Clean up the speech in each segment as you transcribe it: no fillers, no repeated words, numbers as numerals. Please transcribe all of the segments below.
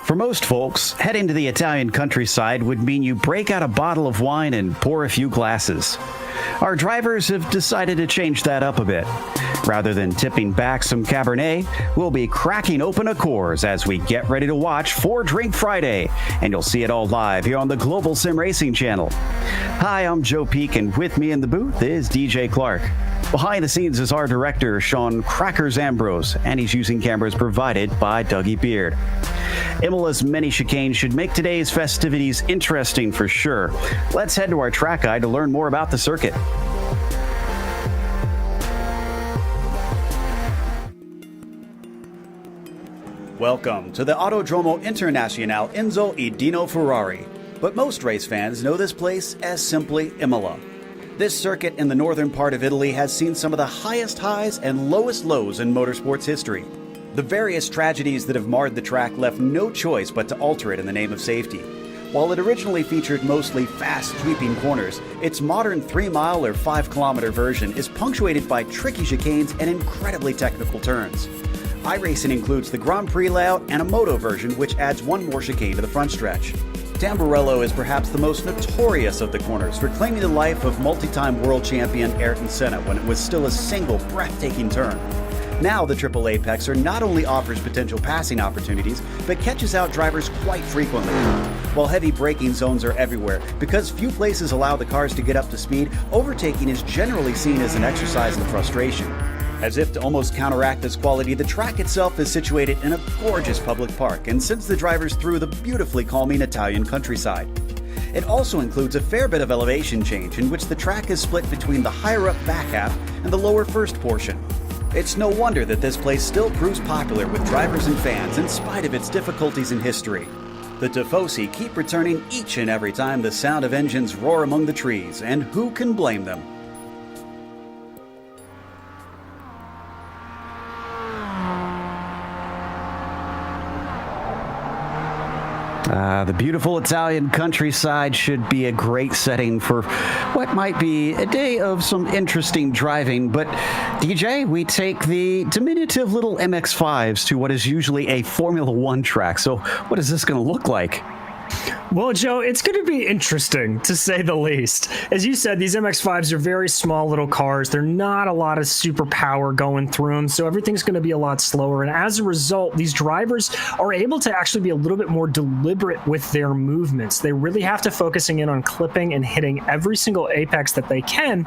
For most folks, heading to the Italian countryside would mean you break out a bottle of wine and pour a few glasses. Our drivers have decided to change that up a bit. Rather than tipping back some Cabernet, we'll be cracking open a Coors as we get ready to watch 4 Drink Friday, and you'll see it all live here on the Global SimRacing Channel. Hi, I'm Joe Peak, and with me in the booth is DJ Clark. Behind the scenes is our director, Sean Crackers Ambrose, and he's using cameras provided by Dougie Beard. Imola's many chicanes should make today's festivities interesting for sure. Let's head to our track guide to learn more about the circuit. Welcome to the Autodromo Internazionale Enzo e Dino Ferrari, but most race fans know this place as simply Imola. This circuit in the northern part of Italy has seen some of the highest highs and lowest lows in motorsports history. The various tragedies that have marred the track left no choice but to alter it in the name of safety. While it originally featured mostly fast, sweeping corners, its modern 3-mile or 5-kilometer version is punctuated by tricky chicanes and incredibly technical turns. iRacing includes the Grand Prix layout and a moto version, which adds one more chicane to the front stretch. Tamburello is perhaps the most notorious of the corners for claiming the life of multi-time world champion Ayrton Senna when it was still a single breathtaking turn. Now the Triple Apexer not only offers potential passing opportunities, but catches out drivers quite frequently. While heavy braking zones are everywhere, because few places allow the cars to get up to speed, overtaking is generally seen as an exercise in frustration. As if to almost counteract this quality, the track itself is situated in a gorgeous public park and sends the drivers through the beautifully calming Italian countryside. It also includes a fair bit of elevation change in which the track is split between the higher up back half and the lower first portion. It's no wonder that this place still proves popular with drivers and fans in spite of its difficulties in history. The Tifosi keep returning each and every time the sound of engines roar among the trees, and who can blame them? The beautiful Italian countryside should be a great setting for what might be a day of some interesting driving. But, DJ, we take the diminutive little MX-5s to what is usually a Formula One track. So what is this going to look like? Well, Joe, it's going to be interesting, to say the least. As you said, these MX-5s are very small little cars. They're not a lot of super power going through them, so everything's going to be a lot slower. And as a result, these drivers are able to actually be a little bit more deliberate with their movements. They really have to focusing in on clipping and hitting every single apex that they can.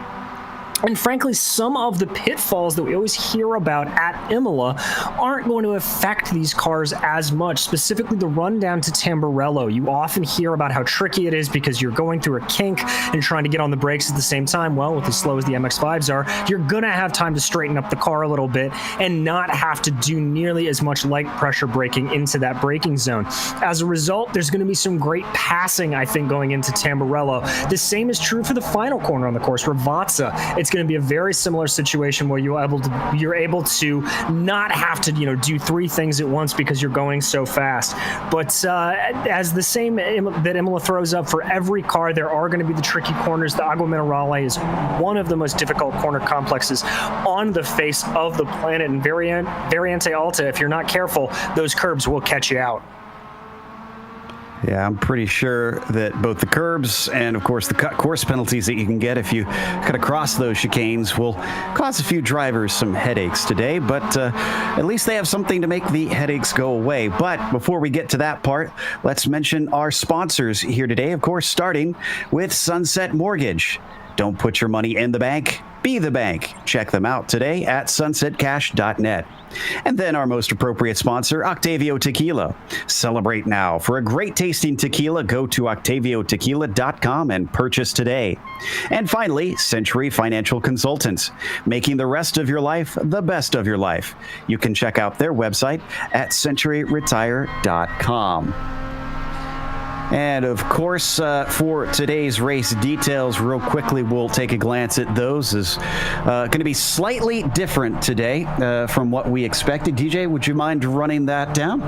And frankly, some of the pitfalls that we always hear about at Imola aren't going to affect these cars as much, specifically the run down to Tamburello. You often hear about how tricky it is because you're going through a kink and trying to get on the brakes at the same time. Well, with as slow as the MX-5s are, you're going to have time to straighten up the car a little bit and not have to do nearly as much light pressure braking into that braking zone. As a result, there's going to be some great passing, I think, going into Tamburello. The same is true for the final corner on the course, Ravazza. It's going to be a very similar situation where you're able to not have to do 3 things at once because you're going so fast. But as the same that Imola throws up for every car, there are going to be the tricky corners. The Agua Minerale is one of the most difficult corner complexes on the face of the planet, and Variante Alta, if you're not careful, those curbs will catch you out. Yeah, I'm pretty sure that both the curbs and, of course, the cut course penalties that you can get if you cut across those chicanes will cause a few drivers some headaches today, but at least they have something to make the headaches go away. But before we get to that part, let's mention our sponsors here today, of course, starting with Sunset Mortgage. Don't put your money in the bank, be the bank. Check them out today at sunsetcash.net. And then our most appropriate sponsor, Octavio Tequila. Celebrate now. For a great tasting tequila, go to octaviotequila.com and purchase today. And finally, Century Financial Consultants, making the rest of your life the best of your life. You can check out their website at centuryretire.com. And of course, for today's race details, real quickly, we'll take a glance at those. Is going to be slightly different today from what we expected. DJ, would you mind running that down?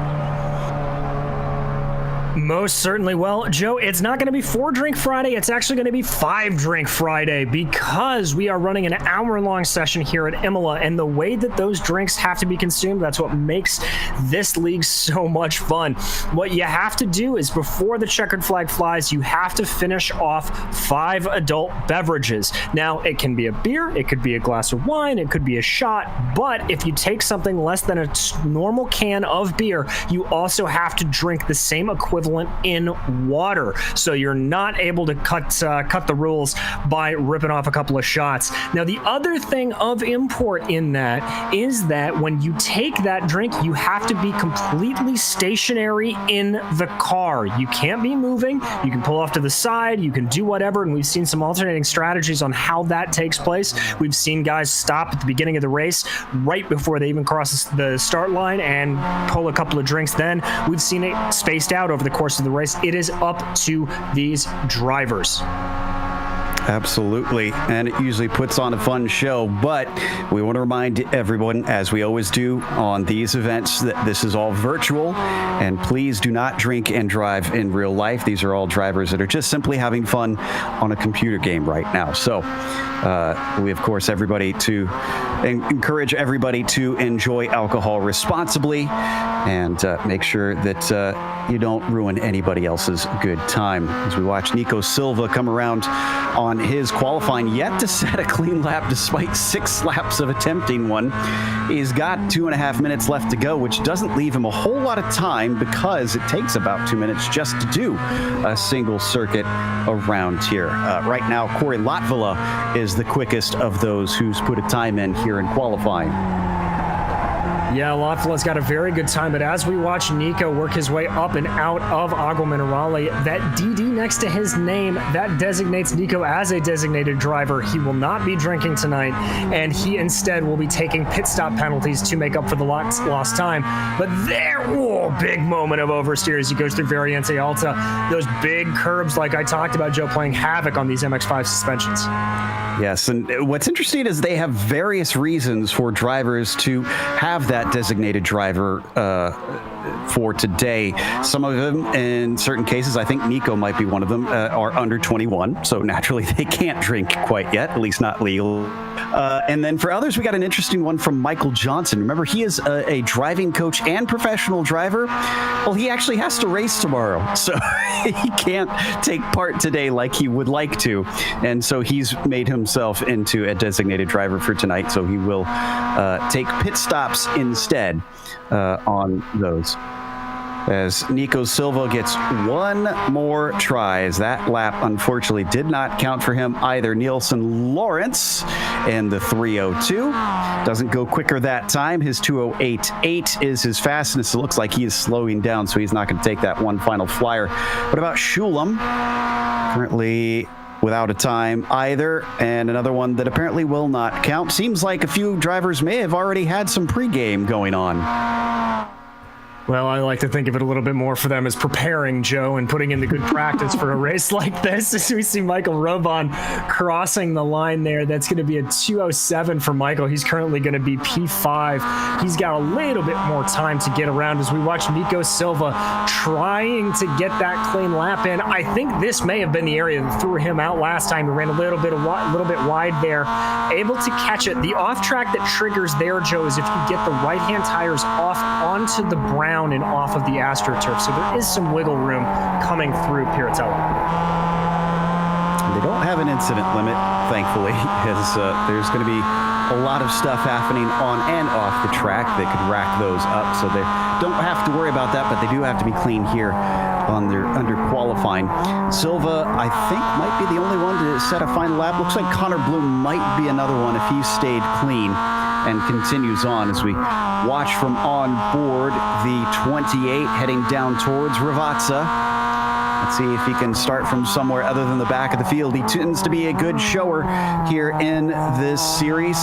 Most certainly. Well, Joe, it's not going to be 4-drink Friday. It's actually going to be 5-drink Friday because we are running an hour-long session here at Imola, and the way that those drinks have to be consumed, that's what makes this league so much fun. What you have to do is before the checkered flag flies, you have to finish off 5 adult beverages. Now, it can be a beer, it could be a glass of wine, it could be a shot, but if you take something less than a normal can of beer, you also have to drink the same equivalent in water. So you're not able to cut the rules by ripping off a couple of shots. Now, the other thing of import in that is that when you take that drink, you have to be completely stationary in the car. You can't be moving. You can pull off to the side. You can do whatever. And we've seen some alternating strategies on how that takes place. We've seen guys stop at the beginning of the race right before they even cross the start line and pull a couple of drinks. Then we've seen it spaced out over the course of the race. It is up to these drivers. Absolutely, and it usually puts on a fun show, but we want to remind everyone, as we always do on these events, that this is all virtual, and please do not drink and drive in real life. These are all drivers that are just simply having fun on a computer game right now. So we, of course, encourage everybody to enjoy alcohol responsibly and make sure that you don't ruin anybody else's good time. As we watch Nico Silva come around on his qualifying, yet to set a clean lap despite 6 laps of attempting one. He's got 2.5 minutes left to go, which doesn't leave him a whole lot of time because it takes about 2 minutes just to do a single circuit around here. Right now, Corey Latvala is the quickest of those who's put a time in here in qualifying. Yeah, Latvala's got a very good time, but as we watch Nico work his way up and out of Agua Minerale, that DD next to his name, that designates Nico as a designated driver. He will not be drinking tonight, and he instead will be taking pit stop penalties to make up for the lost time. But there, big moment of oversteer as he goes through Variante Alta. Those big curbs, like I talked about, Joe, playing havoc on these MX-5 suspensions. Yes, and what's interesting is they have various reasons for drivers to have that designated driver for today. Some of them, in certain cases, I think Nico might be one of them, are under 21, so naturally they can't drink quite yet, at least not legal. And then for others, we got an interesting one from Michael Johnson. Remember, he is a driving coach and professional driver. Well, he actually has to race tomorrow, so he can't take part today like he would like to. And so he's made himself into a designated driver for tonight, so he will take pit stops instead on those. As Nico Silva gets one more try, as that lap unfortunately did not count for him either. Nielsen Lawrence in the 3:02 doesn't go quicker that time. His 2:08.8 is his fastness. It looks like he is slowing down, so he's not going to take that one final flyer. What about Shulam? Currently without a time either, and another one that apparently will not count. Seems like a few drivers may have already had some pregame going on. Well, I like to think of it a little bit more for them as preparing, Joe, and putting in the good practice for a race like this. As we see Michael Robon crossing the line there, that's going to be a 2:07 for Michael. He's currently going to be P5. He's got a little bit more time to get around as we watch Nico Silva trying to get that clean lap in. I think this may have been the area that threw him out last time. He ran a little bit wide there, able to catch it. The off track that triggers there, Joe, is if you get the right-hand tires off onto the brown and off of the AstroTurf. So there is some wiggle room coming through Piratella. They don't have an incident limit, thankfully, as there's going to be a lot of stuff happening on and off the track that could rack those up. So they don't have to worry about that, but they do have to be clean here on their under qualifying. Silva, I think, might be the only one to set a final lap. Looks like Connor Bloom might be another one if he stayed clean and continues on as we watch from on board the 28 heading down towards Ravazza. Let's see if he can start from somewhere other than the back of the field. He tends to be a good shower here in this series.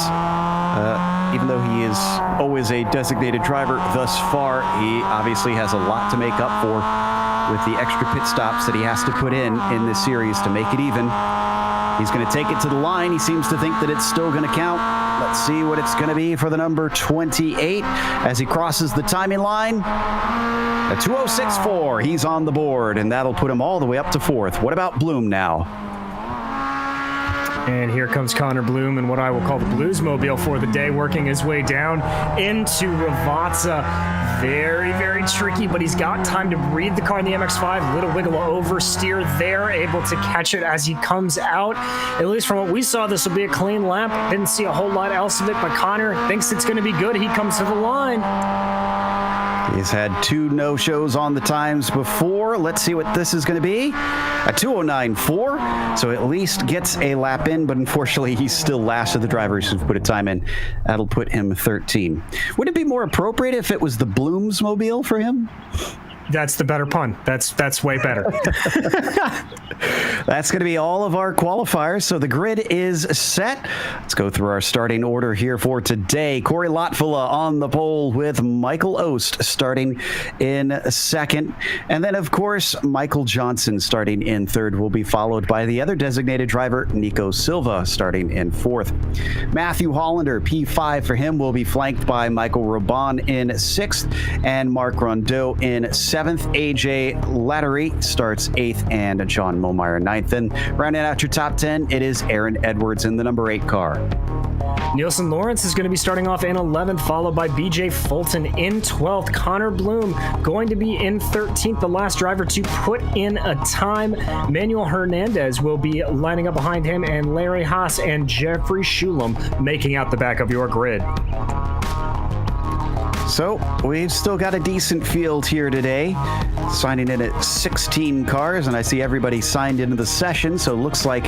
Even though he is always a designated driver thus far, he obviously has a lot to make up for with the extra pit stops that he has to put in this series to make it even. He's going to take it to the line. He seems to think that it's still going to count. Let's see what it's going to be for the number 28 as he crosses the timing line. A 2:06.4. He's on the board, and that'll put him all the way up to 4th. What about Bloom now? And here comes Connor Bloom in what I will call the Bluesmobile for the day, working his way down into Ravazza. Very, very tricky, but he's got time to read the car in the MX-5. Little wiggle oversteer there, able to catch it as he comes out. At least from what we saw, this will be a clean lap. Didn't see a whole lot else of it, but Connor thinks it's going to be good. He comes to the line. He's had 2 no-shows on the times before. Let's see what this is going to be. A 2:09.4, so at least gets a lap in, but unfortunately he's still last of the drivers who've put a time in. That'll put him 13. Would it be more appropriate if it was the Bloomsmobile for him? That's the better pun. That's way better. That's going to be all of our qualifiers. So the grid is set. Let's go through our starting order here for today. Corey Lotfula on the pole with Michael Ost starting in 2nd. And then, of course, Michael Johnson starting in 3rd will be followed by the other designated driver, Nico Silva, starting in 4th. Matthew Hollander, P5 for him, will be flanked by Michael Roban in 6th and Mark Rondeau in 7th. AJ Lattery starts 8th and John Momeyer 9th. And rounding out your top 10, it is Aaron Edwards in the number 8 car. Nielsen Lawrence is going to be starting off in 11th, followed by BJ Fulton in 12th. Connor Bloom going to be in 13th, the last driver to put in a time. Manuel Hernandez will be lining up behind him, and Larry Haas and Jeffrey Shulam making out the back of your grid. So we've still got a decent field here today, signing in at 16 cars, and I see everybody signed into the session, so it looks like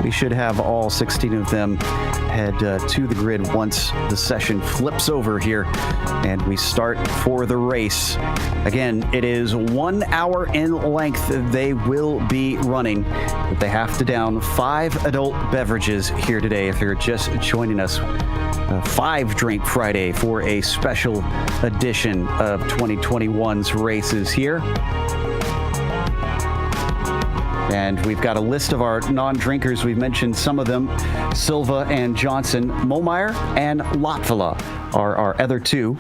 we should have all 16 of them head to the grid once the session flips over here and we start for the race. Again, it is 1 hour in length they will be running, but they have to down 5 adult beverages here today if you're just joining us. 5 Drink Friday for a special edition of 2021's races here. And we've got a list of our non-drinkers. We've mentioned some of them. Silva and Johnson. Momeyer and Lotfula are our other 2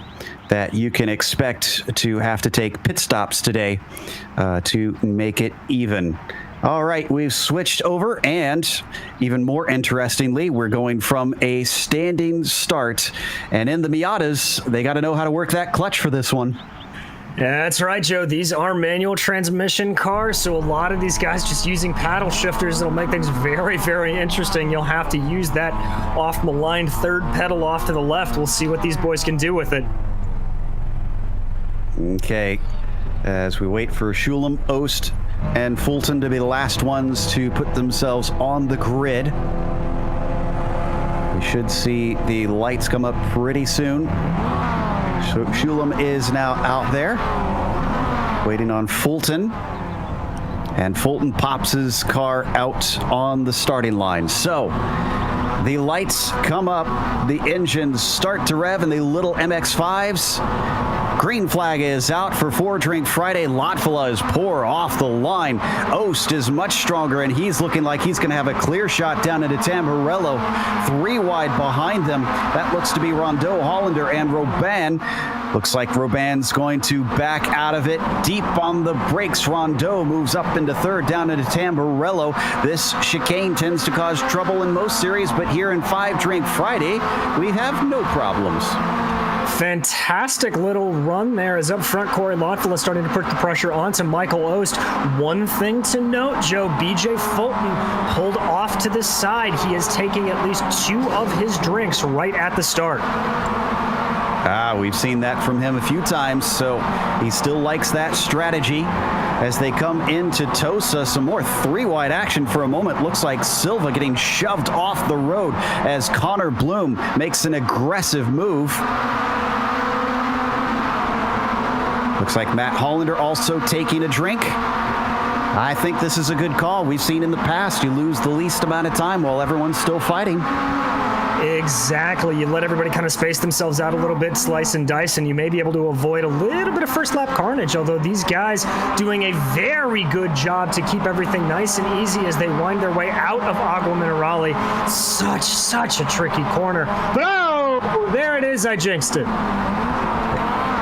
that you can expect to have to take pit stops today to make it even. All right, we've switched over, and even more interestingly, we're going from a standing start. And in the Miatas, they got to know how to work that clutch for this one. That's right, Joe. These are manual transmission cars, so a lot of these guys just using paddle shifters. It'll make things very, very interesting. You'll have to use that off-maligned 3rd pedal off to the left. We'll see what these boys can do with it. Okay, as we wait for Shulam, Ost, and Fulton to be the last ones to put themselves on the grid. We should see the lights come up pretty soon. So Shulam is now out there, waiting on Fulton. And Fulton pops his car out on the starting line. So the lights come up, the engines start to rev, and the little MX-5s. Green flag is out for 4 Drink Friday. Lotfula is poor off the line. Ost is much stronger, and he's looking like he's going to have a clear shot down into Tamburello. 3 wide behind them. That looks to be Rondeau, Hollander, and Roban. Looks like Roban's going to back out of it. Deep on the brakes, Rondeau moves up into 3rd, down into Tamburello. This chicane tends to cause trouble in most series, but here in 5 Drink Friday, we have no problems. Fantastic little run there as up front, Corey Lotfula starting to put the pressure onto Michael Ost. One thing to note, Joe, BJ Fulton pulled off to the side. He is taking at least 2 of his drinks right at the start. We've seen that from him a few times, so he still likes that strategy. As they come into Tosa, some more 3-wide action for a moment. Looks like Silva getting shoved off the road as Connor Bloom makes an aggressive move. Looks like Matt Hollander also taking a drink. I think this is a good call. We've seen in the past you lose the least amount of time while everyone's still fighting. Exactly. You let everybody kind of space themselves out a little bit, slice and dice, and you may be able to avoid a little bit of first lap carnage, although these guys doing a very good job to keep everything nice and easy as they wind their way out of Agua Minerale. Such a tricky corner. But oh, there it is. I jinxed it.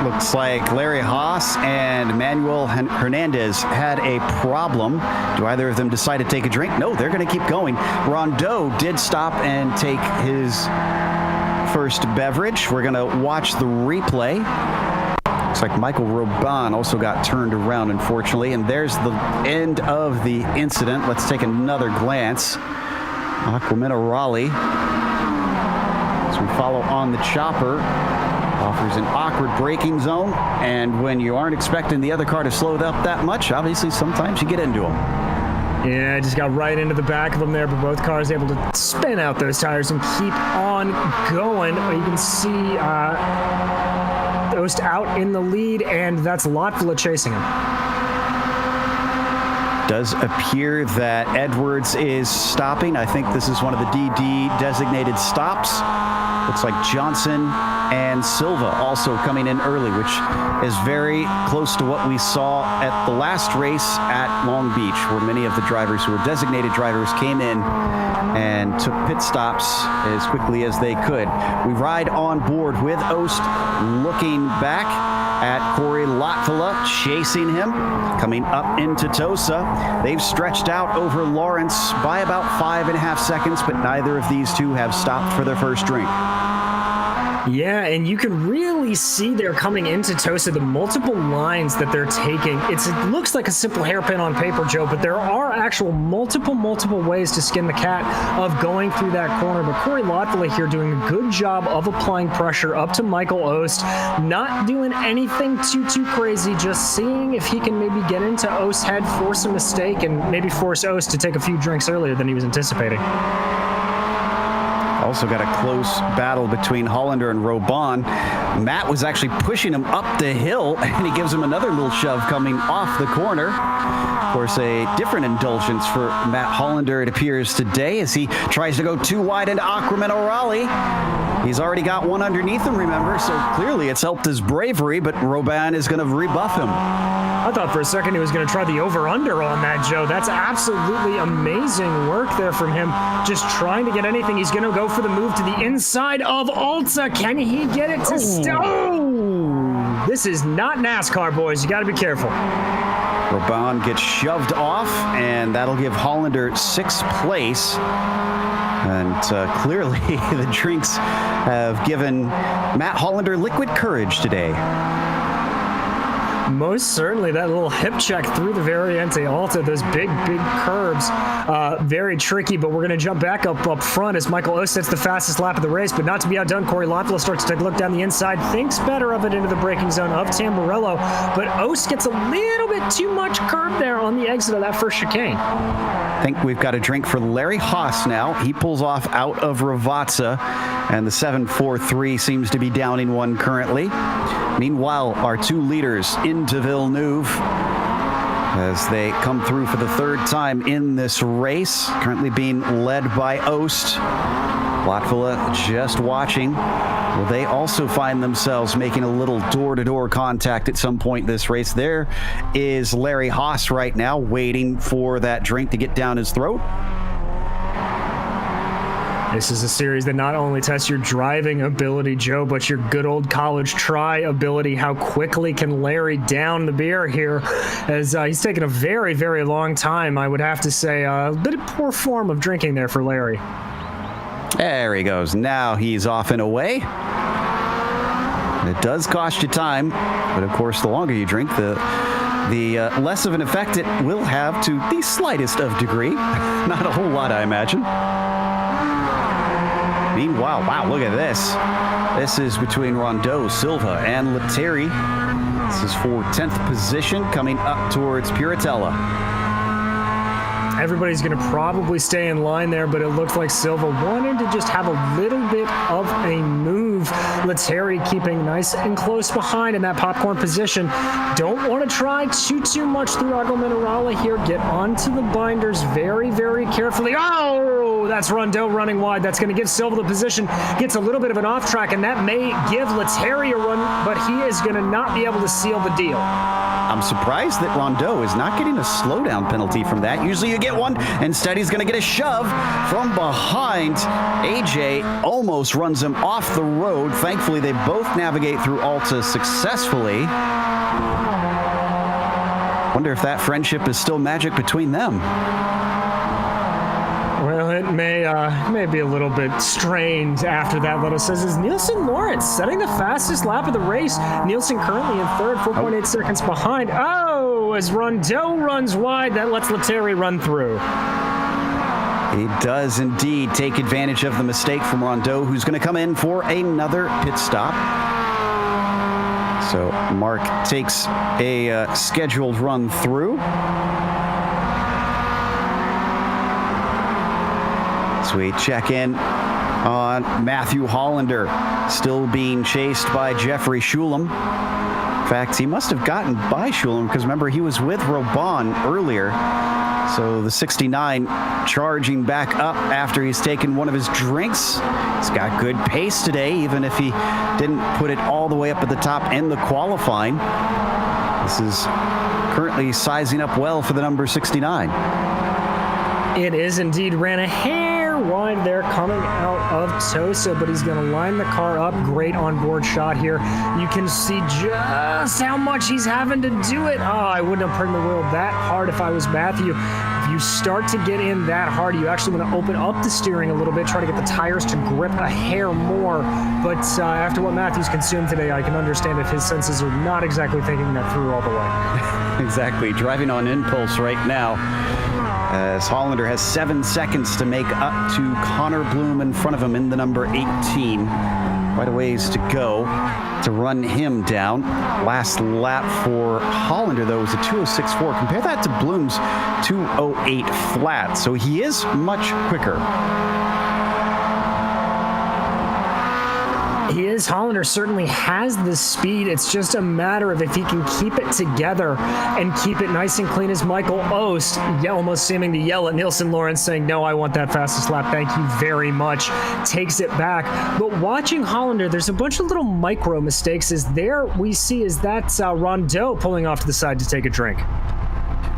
Looks like Larry Haas and Manuel Hernandez had a problem. Do either of them decide to take a drink? No, they're going to keep going. Rondeau did stop and take his first beverage. We're going to watch the replay. Looks like Michael Robin also got turned around, unfortunately. And there's the end of the incident. Let's take another glance. Agua Minerale, as we follow on the chopper, offers an awkward braking zone, and when you aren't expecting the other car to slow up that much, obviously sometimes you get into them. Yeah, just got right into the back of them there, but both cars able to spin out those tires and keep on going. You can see Ost out in the lead, and that's Lotvilla chasing him. Does appear that Edwards is stopping. I think this is one of the DD designated stops. Looks like Johnson and Silva also coming in early, which is very close to what we saw at the last race at Long Beach, where many of the drivers who were designated drivers came in and took pit stops as quickly as they could. We ride on board with Ost, looking back at Corey Lotvilla, chasing him, coming up into Tosa. They've stretched out over Lawrence by about 5.5 seconds, but neither of these two have stopped for their first drink. Yeah, and you can really see they're coming into Tosa, the multiple lines that they're taking. It looks like a simple hairpin on paper, Joe, but there are actual multiple ways to skin the cat of going through that corner. But Corey Lotvilla here doing a good job of applying pressure up to Michael Ost, not doing anything too crazy, just seeing if he can maybe get into Ost's head, force a mistake, and maybe force Ost to take a few drinks earlier than he was anticipating. Also got a close battle between Hollander and Robon. Matt was actually pushing him up the hill, and he gives him another little shove coming off the corner. Of course, a different indulgence for Matt Hollander, it appears, today, as he tries to go too wide into Agua Minerale. He's already got one underneath him, remember, so clearly it's helped his bravery, but Robon is going to rebuff him. I thought for a second he was going to try the over-under on that, Joe. That's absolutely amazing work there from him. Just trying to get anything. He's going to go for the move to the inside of Alta. Can he get it to stop? This is not NASCAR, boys. You got to be careful. Robon gets shoved off, and that'll give Hollander 6th place. And clearly the drinks have given Matt Hollander liquid courage today. Most certainly, that little hip check through the Variante Alta, those big curves, very tricky, but we're going to jump back up front as Michael Ost sets the fastest lap of the race, but not to be outdone. Corey Lotvilla starts to take a look down the inside, thinks better of it into the braking zone of Tamburello, but Ost gets a little bit too much curve there on the exit of that first chicane. I think we've got a drink for Larry Haas now. He pulls off out of Ravazza, and the 743 seems to be downing one currently. Meanwhile, our two leaders into Villeneuve as they come through for the third time in this race, currently being led by Ost. Lotvilla just watching. Will they also find themselves making a little door-to-door contact at some point in this race? There is Larry Haas right now waiting for that drink to get down his throat. This is a series that not only tests your driving ability, Joe, but your good old college try ability. How quickly can Larry down the beer here? As he's taken a very long time, I would have to say. A bit of poor form of drinking there for Larry. There he goes. Now he's off and away. It does cost you time, but of course, the longer you drink, the less of an effect it will have to the slightest of degree. Not a whole lot, I imagine. Meanwhile, wow, look at this. This is between Rondeau, Silva, and Lettieri. This is for 10th position coming up towards Puritella. Everybody's going to probably stay in line there, but it looks like Silva wanted to just have a little bit of a move. Lettieri keeping nice and close behind in that popcorn position. Don't want to try too much through Agua Minerale here. Get onto the binders very carefully. Oh! Oh, that's Rondeau running wide. That's going to give Silva the position. Gets a little bit of an off track, and that may give Lettieri a run, but he is going to not be able to seal the deal. I'm surprised that Rondeau is not getting a slowdown penalty from that. Usually you get one. Instead, he's going to get a shove from behind. AJ almost runs him off the road. Thankfully, they both navigate through Alta successfully. Wonder if that friendship is still magic between them. Well, it may be a little bit strained after that. Little says is Nielsen Lawrence setting the fastest lap of the race. Nielsen currently in third, 4.8 seconds behind. Oh, as Rondeau runs wide, that lets Lettieri run through. He does indeed take advantage of the mistake from Rondeau, who's going to come in for another pit stop. So Mark takes a scheduled run through. So we check in on Matthew Hollander, still being chased by Jeffrey Schulem. In fact, he must have gotten by Schulem because remember, he was with Robon earlier. So the 69 charging back up after he's taken one of his drinks. He's got good pace today, even if he didn't put it all the way up at the top in the qualifying. This is currently sizing up well for the number 69. It is indeed. Ran a hair wide there coming out of Tosa, but he's going to line the car up. Great onboard shot here. You can see just how much he's having to do it. Oh, I wouldn't have turned the wheel that hard if I was Matthew. If you start to get in that hard, you actually want to open up the steering a little bit, try to get the tires to grip a hair more. But after what Matthew's consumed today, I can understand if his senses are not exactly thinking that through all the way. Exactly. Driving on impulse right now. As Hollander has 7 seconds to make up to Connor Bloom in front of him in the number 18. Quite a ways to go to run him down. Last lap for Hollander, though, was a 2:06.4. Compare that to Bloom's 2:08 flat. So he is much quicker. He is. Hollander certainly has the speed. It's just a matter of if he can keep it together and keep it nice and clean as Michael Ost, almost seeming to yell at Nielsen Lawrence saying, no, I want that fastest lap. Thank you very much. Takes it back. But watching Hollander, there's a bunch of little micro mistakes. As there we see is that Rondeau pulling off to the side to take a drink.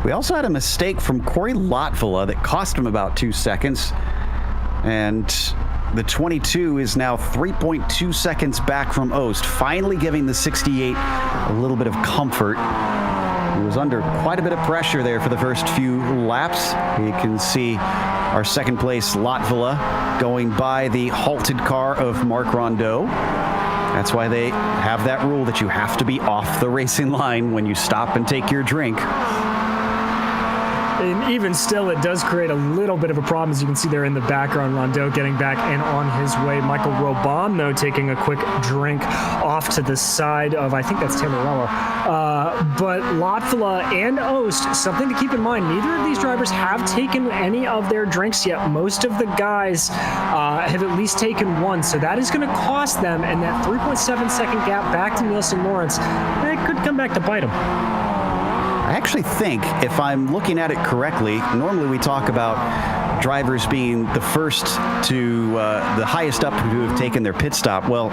We also had a mistake from Corey Latvala that cost him about 2 seconds. And the 22 is now 3.2 seconds back from Ost, finally giving the 68 a little bit of comfort. He was under quite a bit of pressure there for the first few laps. You can see our second place Latvala going by the halted car of Marc Rondeau. That's why they have that rule that you have to be off the racing line when you stop and take your drink. And even still, it does create a little bit of a problem, as you can see there in the background. Rondeau getting back and on his way. Michael Robon, though, taking a quick drink off to the side of, I think that's Tamarello. But Latvala and Ost, something to keep in mind, neither of these drivers have taken any of their drinks yet. Most of the guys have at least taken one, so that is going to cost them, and that 3.7 second gap back to Nielsen Lawrence, that could come back to bite him. I actually think, if I'm looking at it correctly, normally we talk about drivers being the first to, the highest up who have taken their pit stop. Well,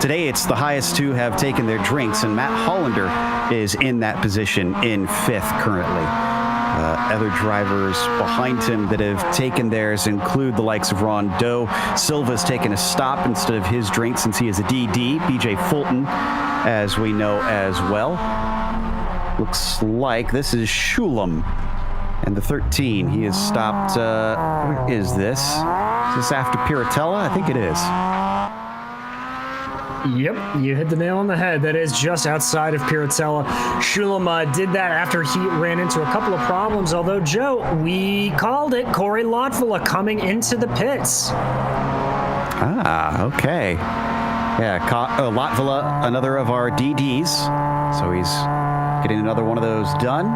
today it's the highest who have taken their drinks, and Matt Hollander is in that position in 5th currently. Other drivers behind him that have taken theirs include the likes of Rondeau. Silva's taken a stop instead of his drink since he is a DD. BJ Fulton, as we know as well. Looks like this is Schulem and the 13. He has stopped, where is this? Is this after Piratella? I think it is. Yep, you hit the nail on the head. That is just outside of Piratella. Schulem did that after he ran into a couple of problems, although, Joe, we called it. Corey Latvala coming into the pits. Ah, okay. Yeah, Latvala, another of our DDs. So he's getting another one of those done.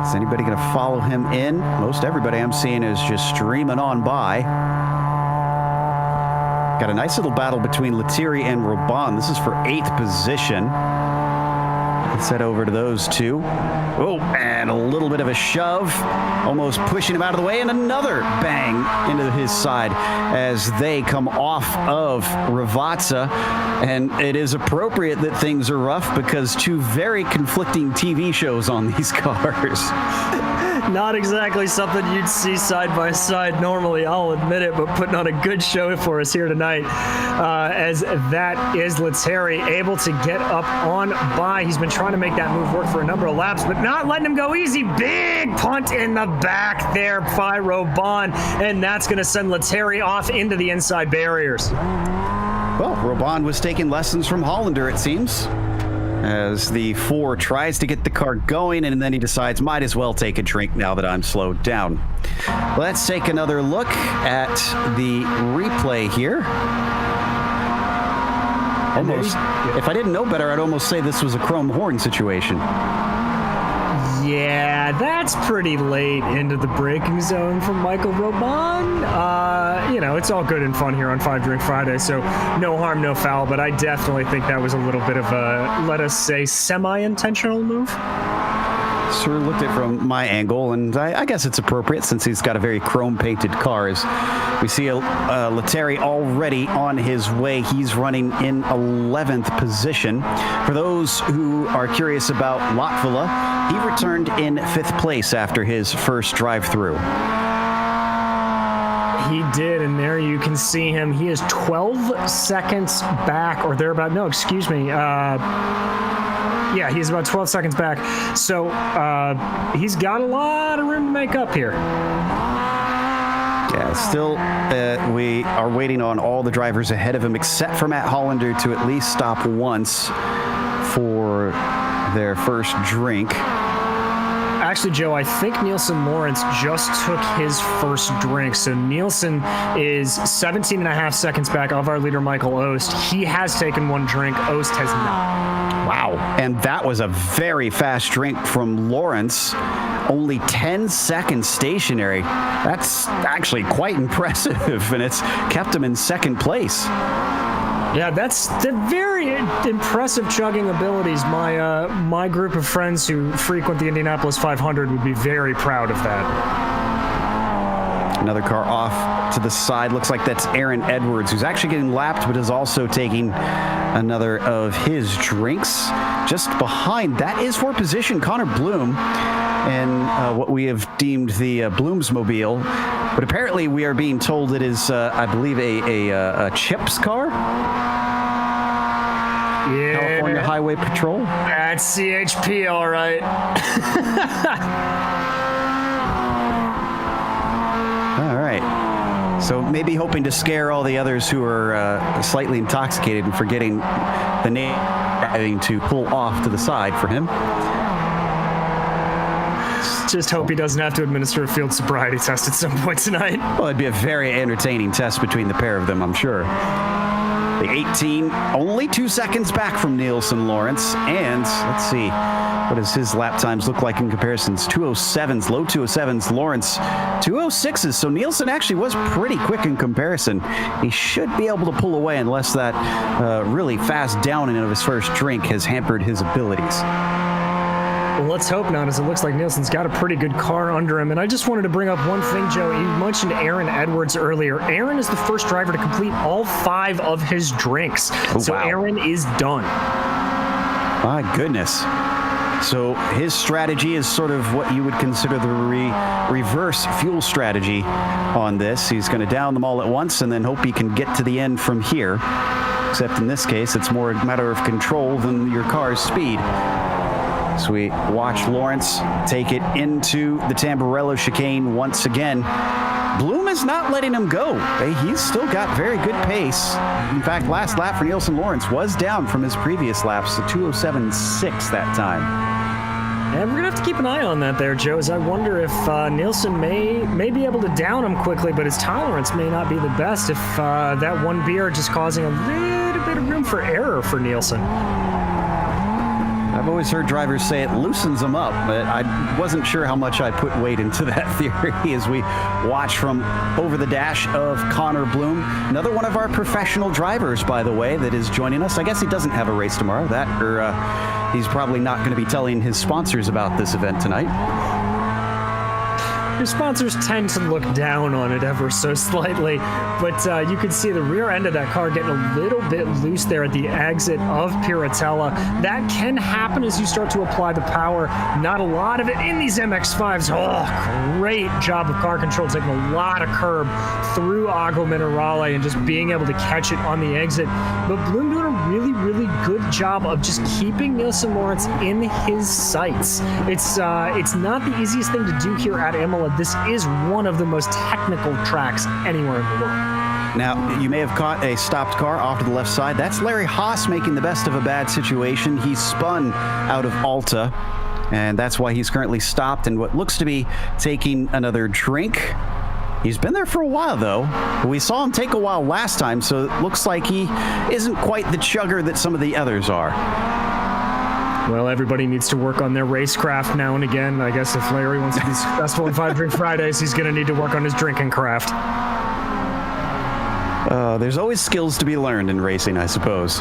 Is anybody going to follow him in? Most everybody I'm seeing is just streaming on by. Got a nice little battle between Lettieri and Robon. This is for 8th position. Let's head over to those two. Oh, and a little bit of a shove, almost pushing him out of the way, and another bang into his side as they come off of Ravazza. And it is appropriate that things are rough because two very conflicting TV shows on these cars. Not exactly something you'd see side by side normally, I'll admit it, but putting on a good show for us here tonight. As that is Lettieri able to get up on by. He's been trying to make that move work for a number of laps, but not letting him go easy. Big punt in the back there by Roban, and that's going to send Lettieri off into the inside barriers. Well, Roban was taking lessons from Hollander, it seems, as the 4 tries to get the car going, and then he decides, might as well take a drink now that I'm slowed down. Let's take another look at the replay here. Almost, if I didn't know better, I'd almost say this was a chrome horn situation. Yeah, that's pretty late into the braking zone from Michael Roban. You know, it's all good and fun here on 5 Drink Friday, so no harm, no foul, but I definitely think that was a little bit of a, let us say, semi-intentional move. Sort of looked at it from my angle, and I guess it's appropriate since he's got a very chrome-painted car. As we see Lettieri already on his way. He's running in 11th position. For those who are curious about Latvala, he returned in 5th place after his first drive-through. He did, and there you can see him. He is 12 seconds back, or thereabout. No, excuse me. Yeah, he's about 12 seconds back. So he's got a lot of room to make up here. Yeah, still we are waiting on all the drivers ahead of him, except for Matt Hollander, to at least stop once for their first drink. Actually, Joe, I think Nielsen Lawrence just took his first drink. So Nielsen is 17 and a half seconds back of our leader, Michael Ost. He has taken one drink. Ost has not. Wow. And that was a very fast drink from Lawrence. Only 10 seconds stationary. That's actually quite impressive, and it's kept him in 2nd place. Yeah, that's the very impressive chugging abilities. My group of friends who frequent the Indianapolis 500 would be very proud of that. Another car off to the side. Looks like that's Aaron Edwards, who's actually getting lapped, but is also taking another of his drinks. Just behind, that is for position, Connor Bloom, and what we have deemed the Bloomsmobile. But apparently we are being told it is, I believe, a Chips car? Yeah. California Highway Patrol? That's CHP, all right. All right. So maybe hoping to scare all the others who are slightly intoxicated and forgetting the name, having to pull off to the side for him. Just hope he doesn't have to administer a field sobriety test at some point tonight. Well, it'd be a very entertaining test between the pair of them, I'm sure. The 18, only 2 seconds back from Nielsen Lawrence. And let's see, what does his lap times look like in comparisons? 207s, low 207s. Lawrence, 206s. So Nielsen actually was pretty quick in comparison. He should be able to pull away unless that really fast downing of his first drink has hampered his abilities. Well, let's hope not, as it looks like Nielsen's got a pretty good car under him. And I just wanted to bring up one thing, Joe. You mentioned Aaron Edwards earlier. Aaron is the first driver to complete all 5 of his drinks. Oh, so wow. Aaron is done. My goodness. So his strategy is sort of what you would consider the reverse fuel strategy on this. He's going to down them all at once and then hope he can get to the end from here. Except in this case, it's more a matter of control than your car's speed. So we watch Lawrence take it into the Tamburello chicane once again. Bloom is not letting him go. He's still got very good pace. In fact, last lap for Nielsen Lawrence was down from his previous laps to 207.6 that time. And we're going to have to keep an eye on that there, Joe, as I wonder if Nielsen may be able to down him quickly, but his tolerance may not be the best if that one beer just causing a little bit of room for error for Nielsen. I've always heard drivers say it loosens them up, but I wasn't sure how much I put weight into that theory as we watch from over the dash of Connor Bloom. Another one of our professional drivers, by the way, that is joining us. I guess he doesn't have a race tomorrow. That or he's probably not going to be telling his sponsors about this event tonight. Your sponsors tend to look down on it ever so slightly, but you can see the rear end of that car getting a little bit loose there at the exit of Piratella. That can happen as you start to apply the power. Not a lot of it in these MX-5s. Oh, great job of car control, taking a lot of curb through Agua Minerale and just being able to catch it on the exit. But Bloom doing a really, really good job of just keeping Nielsen Lawrence in his sights. It's not the easiest thing to do here at Imola. This is one of the most technical tracks anywhere in the world. Now, you may have caught a stopped car off to the left side. That's Larry Haas making the best of a bad situation. He spun out of Alta, and that's why he's currently stopped and what looks to be taking another drink. He's been there for a while, though. We saw him take a while last time, so it looks like he isn't quite the chugger that some of the others are. Well, everybody needs to work on their racecraft now and again. I guess if Larry wants to be successful in 5 Drink Fridays, he's going to need to work on his drinking craft. There's always skills to be learned in racing, I suppose.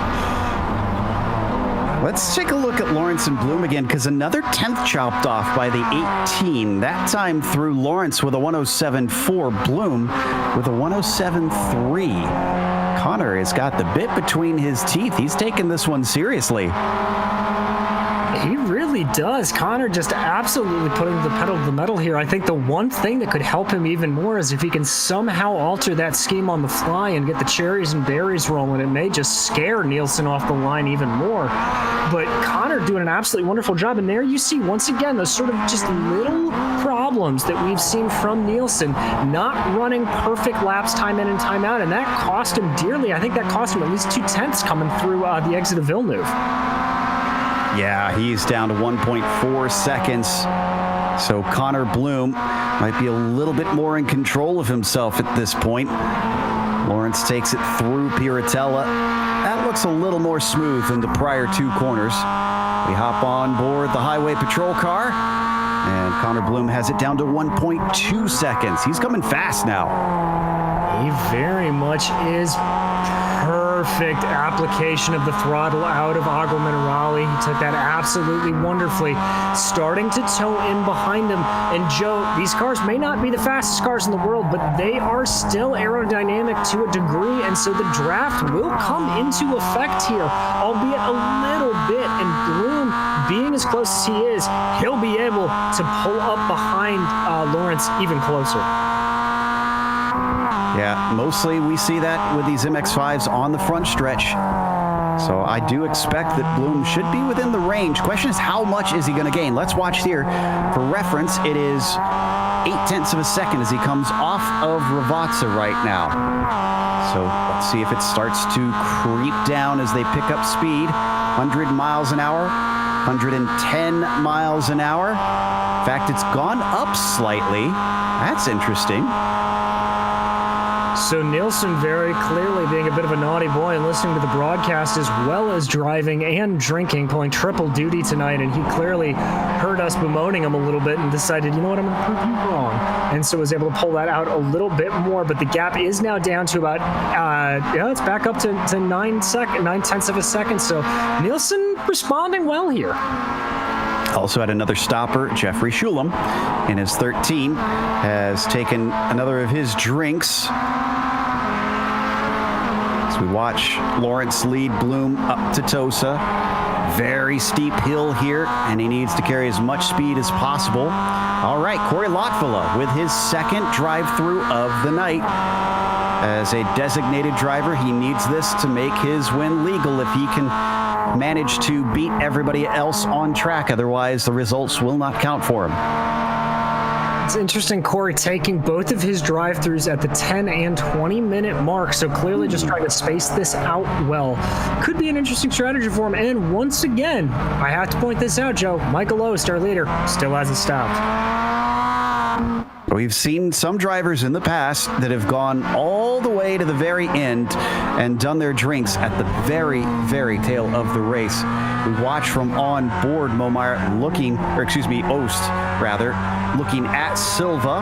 Let's take a look at Lawrence and Bloom again, because another 10th chopped off by the 18. That time through Lawrence with a 107.4, Bloom with a 107.3. Connor has got the bit between his teeth. He's taking this one seriously. He really does. Connor just absolutely putting the pedal to the metal here. I think the one thing that could help him even more is if he can somehow alter that scheme on the fly and get the cherries and berries rolling. It may just scare Nielsen off the line even more. But Connor doing an absolutely wonderful job. And there you see, once again, those sort of just little problems that we've seen from Nielsen, not running perfect laps time in and time out. And that cost him dearly. I think that cost him at least 2/10 coming through the exit of Villeneuve. Yeah, he's down to 1.4 seconds. So Connor Bloom might be a little bit more in control of himself at this point. Lawrence takes it through Piratella. That looks a little more smooth than the prior 2 corners. We hop on board the highway patrol car, and Connor Bloom has it down to 1.2 seconds. He's coming fast now. He very much is. Perfect application of the throttle out of Agua Minerale. He took that absolutely wonderfully, starting to tow in behind him. And Joe, these cars may not be the fastest cars in the world, but they are still aerodynamic to a degree, and so the draft will come into effect here, albeit a little bit. And Bloom, being as close as he is, he'll be able to pull up behind Lawrence even closer. Yeah, mostly we see that with these MX-5s on the front stretch. So I do expect that Bloom should be within the range. Question is, how much is he going to gain? Let's watch here. For reference, it is 0.8 of a second as he comes off of Ravazza right now. So let's see if it starts to creep down as they pick up speed. 100 miles an hour, 110 miles an hour. In fact, it's gone up slightly. That's interesting. So Nielsen very clearly being a bit of a naughty boy and listening to the broadcast as well as driving and drinking, pulling triple duty tonight, and he clearly heard us bemoaning him a little bit and decided, you know what, I'm going to prove you wrong. And so was able to pull that out a little bit more, but the gap is now down to about, it's back up to 9/10 of a second. So Nielsen responding well here. Also had another stopper, Jeffrey Shulam, in his 13, has taken another of his drinks. As we watch Lawrence lead Bloom up to Tosa. Very steep hill here, and he needs to carry as much speed as possible. All right, Corey Lotvilla with his second drive-through of the night. As a designated driver, he needs this to make his win legal if he can manage to beat everybody else on track. Otherwise, the results will not count for him. It's interesting, Corey taking both of his drive-thrus at the 10 and 20-minute mark, so clearly just trying to space this out well. Could be an interesting strategy for him, and once again, I have to point this out, Joe, Michael Ost, our leader, still hasn't stopped. We've seen some drivers in the past that have gone all the way to the very end and done their drinks at the very, very tail of the race. We watch from on board Ost, looking at Silva.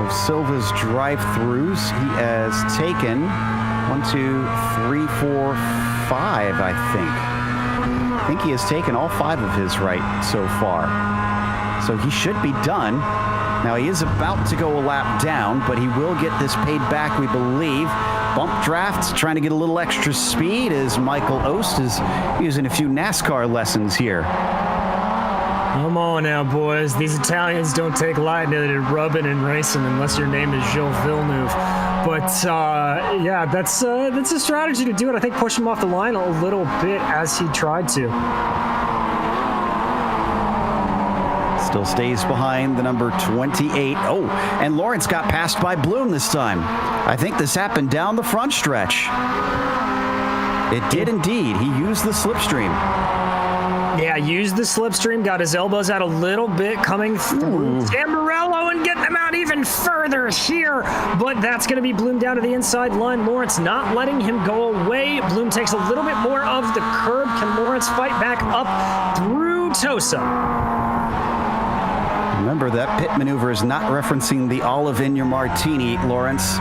Of Silva's drive-thrus, he has taken 1, 2, 3, 4, 5, I think. I think he has taken all 5 of his right so far. So he should be done. Now he is about to go a lap down, but he will get this paid back, we believe. Bump drafts, trying to get a little extra speed as Michael Ost is using a few NASCAR lessons here. Come on now, boys. These Italians don't take lightly to rubbing and racing unless your name is Gilles Villeneuve. But, yeah, that's a strategy to do it. I think push him off the line a little bit as he tried to. Still stays behind the number 28. Oh, and Lawrence got passed by Bloom this time. I think this happened down the front stretch. It did indeed. He used the slipstream. Yeah, used the slipstream, got his elbows out a little bit, coming through Tamburello and getting him out even further here. But that's going to be Bloom down to the inside line. Lawrence not letting him go away. Bloom takes a little bit more of the curb. Can Lawrence fight back up through Tosa? Remember, that pit maneuver is not referencing the olive in your martini, Lawrence.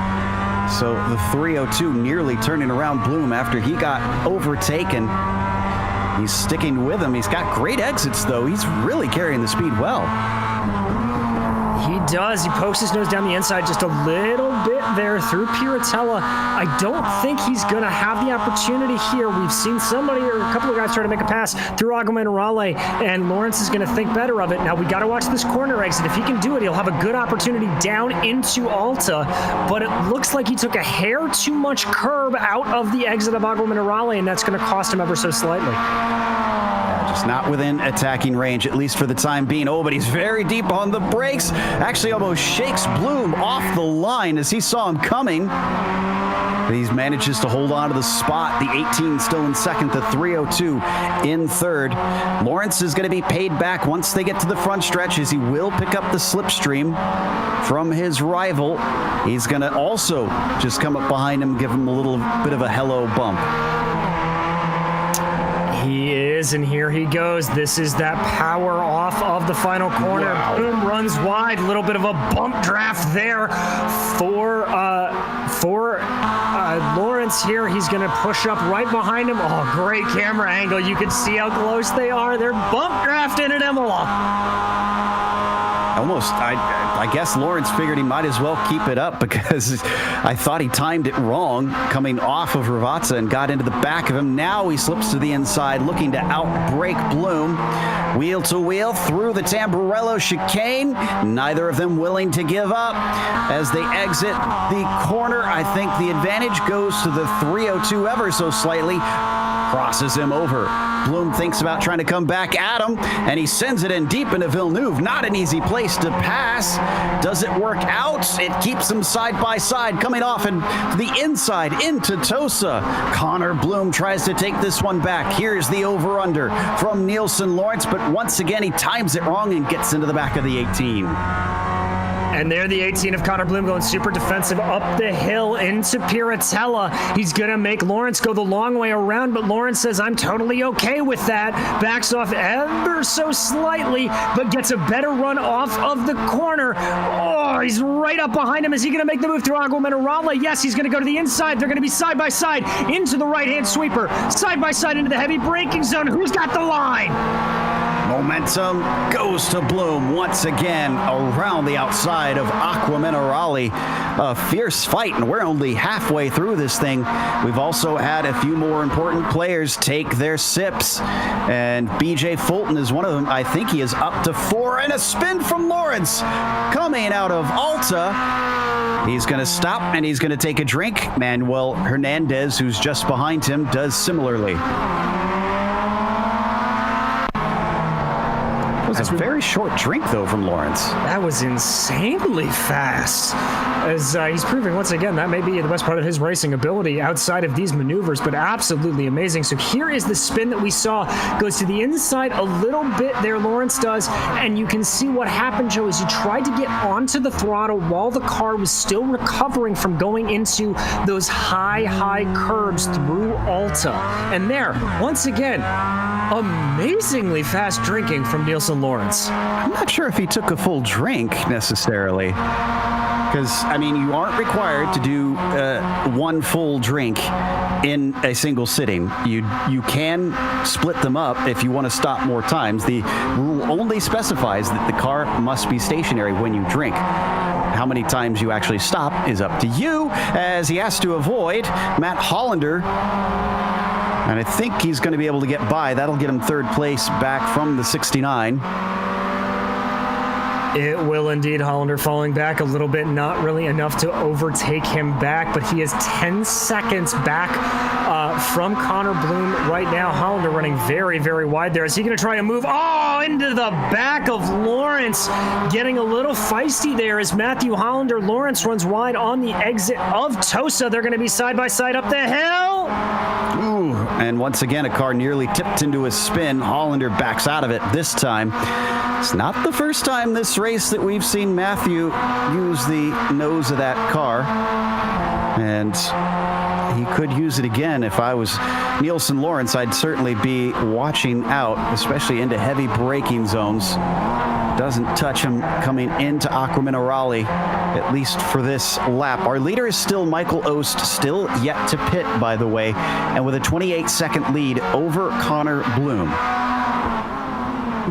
So the 302 nearly turning around Bloom after he got overtaken. He's sticking with him. He's got great exits, though. He's really carrying the speed well. He does. He pokes his nose down the inside just a little bit there through Piratella. I don't think he's going to have the opportunity here. We've seen somebody or a couple of guys try to make a pass through Aguamenorale, and Lawrence is going to think better of it. Now, we got to watch this corner exit. If he can do it, he'll have a good opportunity down into Alta, but it looks like he took a hair too much curb out of the exit of Aguamenorale, and that's going to cost him ever so slightly. Just not within attacking range, at least for the time being. Oh, but he's very deep on the brakes. Actually almost shakes Bloom off the line as he saw him coming. But he manages to hold on to the spot. The 18 still in second, the 302 in third. Lawrence is going to be paid back once they get to the front stretch, as he will pick up the slipstream from his rival. He's going to also just come up behind him, give him a little bit of a hello bump. He is, and here he goes. This is that power off of the final corner. Wow. Boom, runs wide. A little bit of a bump draft there for Lawrence here. He's going to push up right behind him. Oh, great camera angle. You can see how close they are. They're bump drafting at Imola. Almost, I guess Lawrence figured he might as well keep it up, because I thought he timed it wrong coming off of Ravazza and got into the back of him. Now he slips to the inside, looking to outbrake Bloom. Wheel to wheel through the Tamburello chicane. Neither of them willing to give up. As they exit the corner, I think the advantage goes to the 302 ever so slightly. Crosses him over. Bloom thinks about trying to come back at him, and he sends it in deep into Villeneuve. Not an easy place to pass. Does it work out? It keeps them side by side, coming off and the inside into Tosa. Connor Bloom tries to take this one back. Here's the over-under from Nielsen Lawrence, but once again he times it wrong and gets into the back of the 18. And there the 18 of Connor Bloom going super defensive up the hill into Piratella. He's going to make Lawrence go the long way around, but Lawrence says, I'm totally okay with that. Backs off ever so slightly, but gets a better run off of the corner. Oh, he's right up behind him. Is he going to make the move through Aguamenorale? Yes, he's going to go to the inside. They're going to be side by side into the right-hand sweeper. Side by side into the heavy braking zone. Who's got the line? Momentum goes to Bloom once again around the outside of Aguamenorale. A fierce fight, and we're only halfway through this thing. We've also had a few more important players take their sips, and BJ Fulton is one of them. I think he is up to 4, and a spin from Lawrence coming out of Alta. He's going to stop, and he's going to take a drink. Manuel Hernandez, who's just behind him, does similarly. It was a very short drink, though, from Lawrence. That was insanely fast. As he's proving once again, that may be the best part of his racing ability outside of these maneuvers, but absolutely amazing. So here is the spin that we saw. Goes to the inside a little bit there, Lawrence does, and you can see what happened, Joe, is he tried to get onto the throttle while the car was still recovering from going into those high curbs through Alta. And there, once again, amazingly fast drinking from Nielsen Lawrence. I'm not sure if he took a full drink necessarily. Because, I mean, you aren't required to do one full drink in a single sitting. You can split them up if you want to stop more times. The rule only specifies that the car must be stationary when you drink. How many times you actually stop is up to you, as he has to avoid Matt Hollander. And I think he's going to be able to get by. That'll get him third place back from the 69. It will indeed. Hollander falling back a little bit, not really enough to overtake him back, but he is 10 seconds back from Connor Bloom right now. Hollander running very, very wide there. Is he going to try to move? Oh, into the back of Lawrence. Getting a little feisty there as Matthew Hollander. Lawrence runs wide on the exit of Tosa. They're going to be side by side up the hill. Ooh, and once again, a car nearly tipped into a spin. Hollander backs out of it this time. It's not the first time this race that we've seen Matthew use the nose of that car. And he could use it again. If I was Nielsen Lawrence, I'd certainly be watching out, especially into heavy braking zones. Doesn't touch him coming into Aqua Minerale, at least for this lap. Our leader is still Michael Ost, still yet to pit, by the way, and with a 28-second lead over Connor Bloom.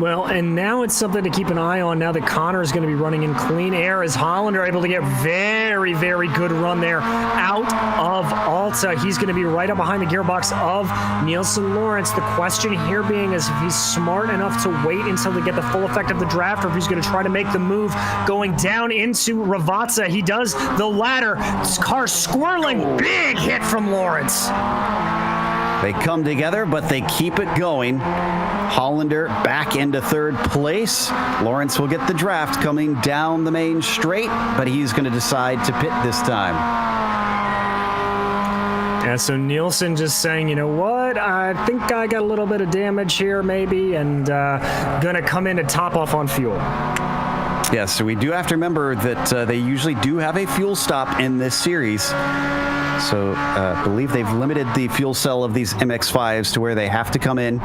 Well, and now it's something to keep an eye on now that Connor is going to be running in clean air as Hollander able to get very, very good run there out of Alta. He's going to be right up behind the gearbox of Nielsen Lawrence. The question here being is if he's smart enough to wait until they get the full effect of the draft or if he's going to try to make the move going down into Ravazza. He does the latter. This car squirreling. Big hit from Lawrence. They come together, but they keep it going. Hollander back into third place. Lawrence will get the draft coming down the main straight, but he's going to decide to pit this time. Yeah, so Nielsen just saying, you know what, I think I got a little bit of damage here maybe, and going to come in to top off on fuel. Yes, so we do have to remember that they usually do have a fuel stop in this series. So I believe they've limited the fuel cell of these MX-5s to where they have to come in,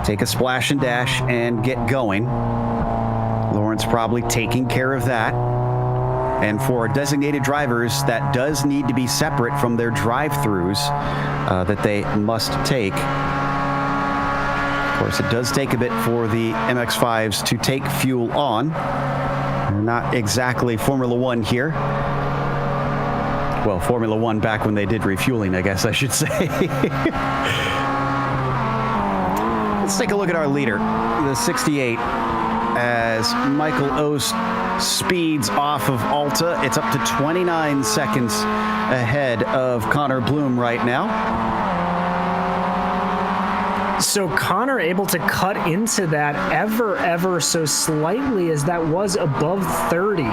take a splash and dash, and get going. Lawrence probably taking care of that. And for designated drivers, that does need to be separate from their drive-thrus that they must take. Of course, it does take a bit for the MX-5s to take fuel on. They're not exactly Formula One here. Well, Formula One back when they did refueling, I guess I should say. Let's take a look at our leader, the 68, as Michael Ost speeds off of Alta. It's up to 29 seconds ahead of Connor Bloom right now. So Connor able to cut into that ever so slightly as that was above 30.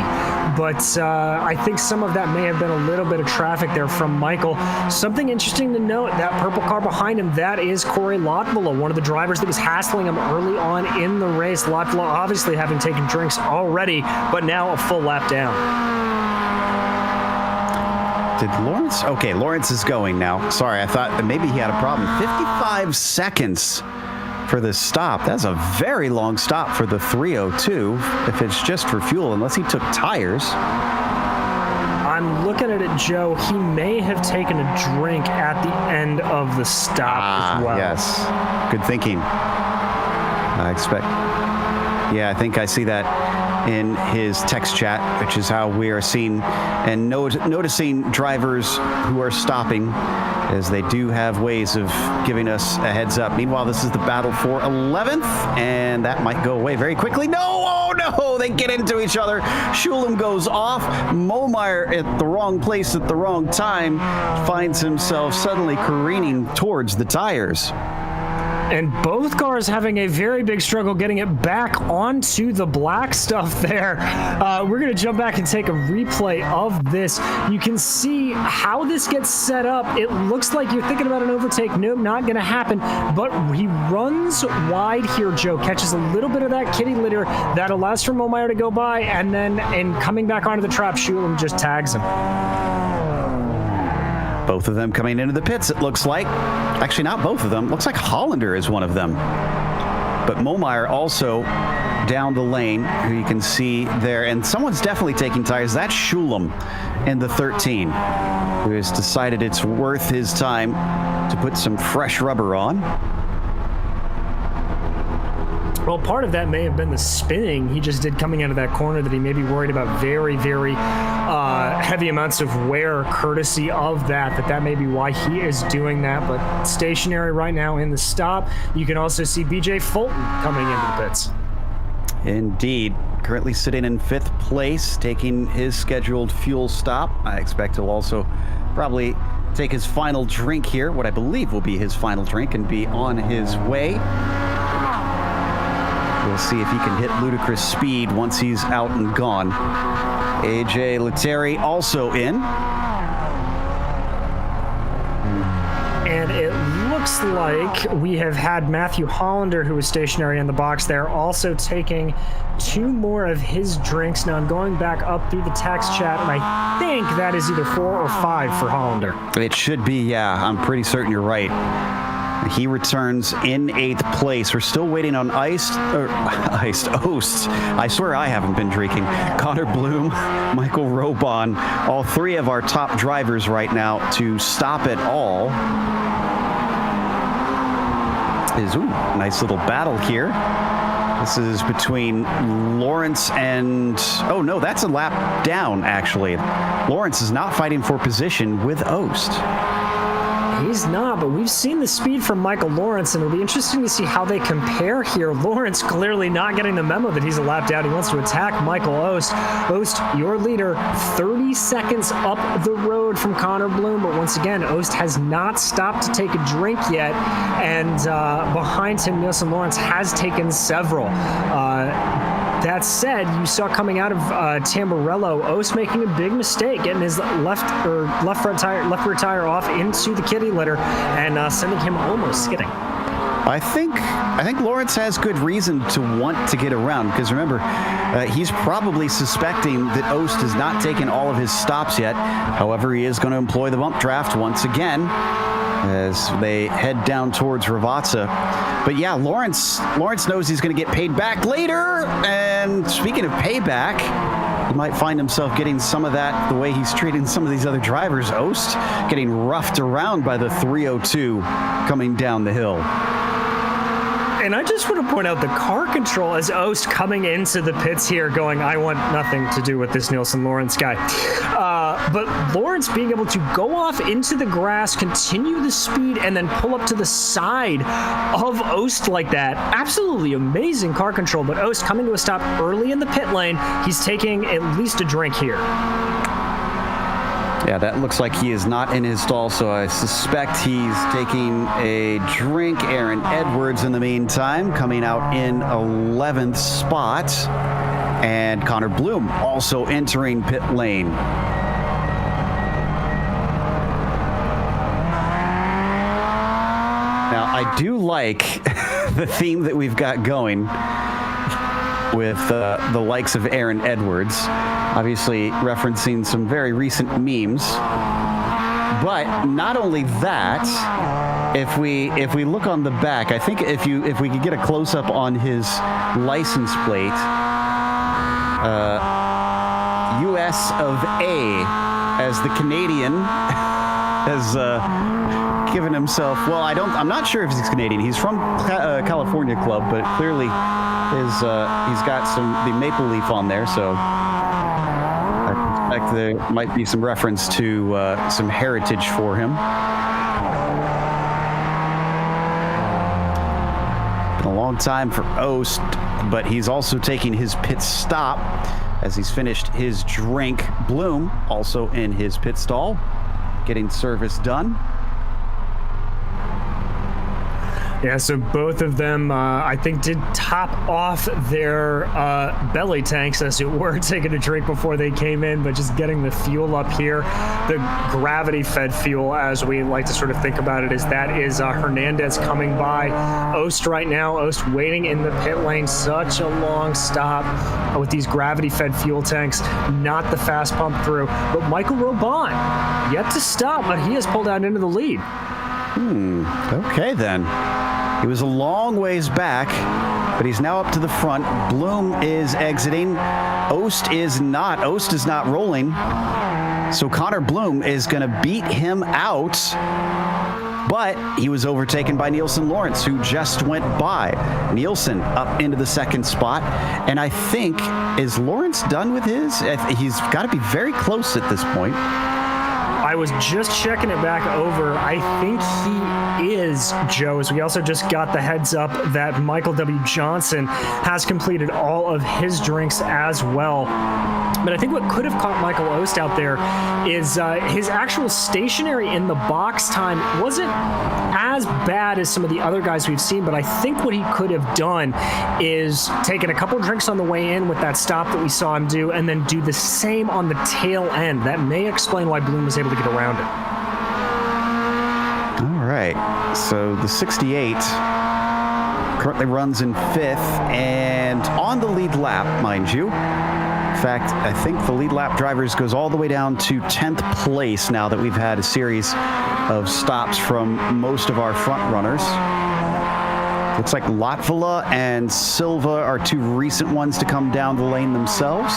But I think some of that may have been a little bit of traffic there from Michael. Something interesting to note, that purple car behind him, that is Corey Lotvola, one of the drivers that was hassling him early on in the race. Lotvola obviously having taken drinks already, but now a full lap down. Did Lawrence? Okay, Lawrence is going now. Sorry, I thought that maybe he had a problem. 55 seconds for this stop. That's a very long stop for the 302 if it's just for fuel, unless he took tires. I'm looking at it, Joe. He may have taken a drink at the end of the stop as well. Yes. Good thinking. I expect. Yeah, I think I see that in his text chat, which is how we are seeing and noticing drivers who are stopping, as they do have ways of giving us a heads up. Meanwhile, this is the battle for 11th, and that might go away very quickly. No! Oh, no! They get into each other. Schulem goes off. Momeyer at the wrong place at the wrong time finds himself suddenly careening towards the tires. And both cars having a very big struggle getting it back onto the black stuff there. We're going to jump back and take a replay of this. You can see how this gets set up. It looks like you're thinking about an overtake. Nope, not going to happen. But he runs wide here, Joe. Catches a little bit of that kitty litter that allows for Momeyer to go by. And then in coming back onto the trap, Schulem just tags him. Both of them coming into the pits, it looks like. Actually, not both of them. Looks like Hollander is one of them. But Momeyer also down the lane, who you can see there. And someone's definitely taking tires. That's Shulam in the 13, who has decided it's worth his time to put some fresh rubber on. Well, part of that may have been the spinning he just did coming out of that corner that he may be worried about very, very heavy amounts of wear courtesy of that may be why he is doing that. But stationary right now in the stop. You can also see BJ Fulton coming into the pits. Indeed. Currently sitting in 5th place, taking his scheduled fuel stop. I expect he'll also probably take his final drink here, what I believe will be his final drink, and be on his way. We'll see if he can hit ludicrous speed once he's out and gone. AJ Lettieri also in. And it looks like we have had Matthew Hollander, who was stationary in the box there, also taking 2 more of his drinks. Now I'm going back up through the text chat, and I think that is either 4 or 5 for Hollander. It should be, yeah. I'm pretty certain you're right. He returns in 8th place. We're still waiting on Ost. I swear I haven't been drinking. Connor Bloom, Michael Robon, all 3 of our top drivers right now to stop it all. Nice little battle here. This is between Lawrence and... Oh, no, that's a lap down, actually. Lawrence is not fighting for position with Ost. He's not, but we've seen the speed from Michael Lawrence, and it'll be interesting to see how they compare here. Lawrence clearly not getting the memo that he's a lap down. He wants to attack Michael Ost. Ost, your leader, 30 seconds up the road from Connor Bloom, but once again, Ost has not stopped to take a drink yet, and behind him, Nielsen Lawrence has taken several. That said, you saw coming out of Tamburello, Ost making a big mistake, getting his left rear tire off into the kitty litter and sending him almost skidding. I think Lawrence has good reason to want to get around, because remember, he's probably suspecting that Ost has not taken all of his stops yet. However, he is going to employ the bump draft once again as they head down towards Ravazza. But yeah, Lawrence knows he's going to get paid back later. And speaking of payback, he might find himself getting some of that the way he's treating some of these other drivers. Ost getting roughed around by the 302 coming down the hill. And I just want to point out the car control as Ost coming into the pits here going, I want nothing to do with this Nielsen Lawrence guy. But Lawrence being able to go off into the grass, continue the speed, and then pull up to the side of Ost like that. Absolutely amazing car control, but Ost coming to a stop early in the pit lane. He's taking at least a drink here. Yeah, that looks like he is not in his stall, so I suspect he's taking a drink. Aaron Edwards, in the meantime, coming out in 11th spot. And Connor Bloom also entering pit lane. Now, I do like the theme that we've got going with the likes of Aaron Edwards, obviously referencing some very recent memes. But not only that, if we look on the back, I think if we could get a close up on his license plate, US of A, as the Canadian has given himself. Well, I'm not sure if he's Canadian. He's from California Club, but clearly he's got the maple leaf on there, so I suspect there might be some reference to some heritage for him. Been a long time for Ost, but he's also taking his pit stop as he's finished his drink. Bloom also in his pit stall, getting service done. Yeah, so both of them, I think, did top off their belly tanks, as it were, taking a drink before they came in, but just getting the fuel up here. The gravity-fed fuel, as we like to sort of think about it, is Hernandez coming by. Ost right now, Ost waiting in the pit lane. Such a long stop with these gravity-fed fuel tanks. Not the fast pump through, but Michael Robon yet to stop, but he has pulled out into the lead. Okay, then. He was a long ways back, but he's now up to the front. Bloom is exiting. Ost is not. Ost is not rolling. So Connor Bloom is going to beat him out. But he was overtaken by Nielsen Lawrence, who just went by. Nielsen up into the second spot. And I think, is Lawrence done with his? He's got to be very close at this point. I was just checking it back over. I think he is, Joe, as we also just got the heads up that Michael W. Johnson has completed all of his drinks as well. But I think what could have caught Michael Ost out there is his actual stationary in the box time wasn't as bad as some of the other guys we've seen, but I think what he could have done is taken a couple drinks on the way in with that stop that we saw him do, and then do the same on the tail end. That may explain why Bloom was able to get around it. All right, so the 68 currently runs in 5th and on the lead lap, mind you. In fact, I think the lead lap drivers goes all the way down to 10th place now that we've had a series of stops from most of our front runners. Looks like Latvala and Silva are two recent ones to come down the lane themselves.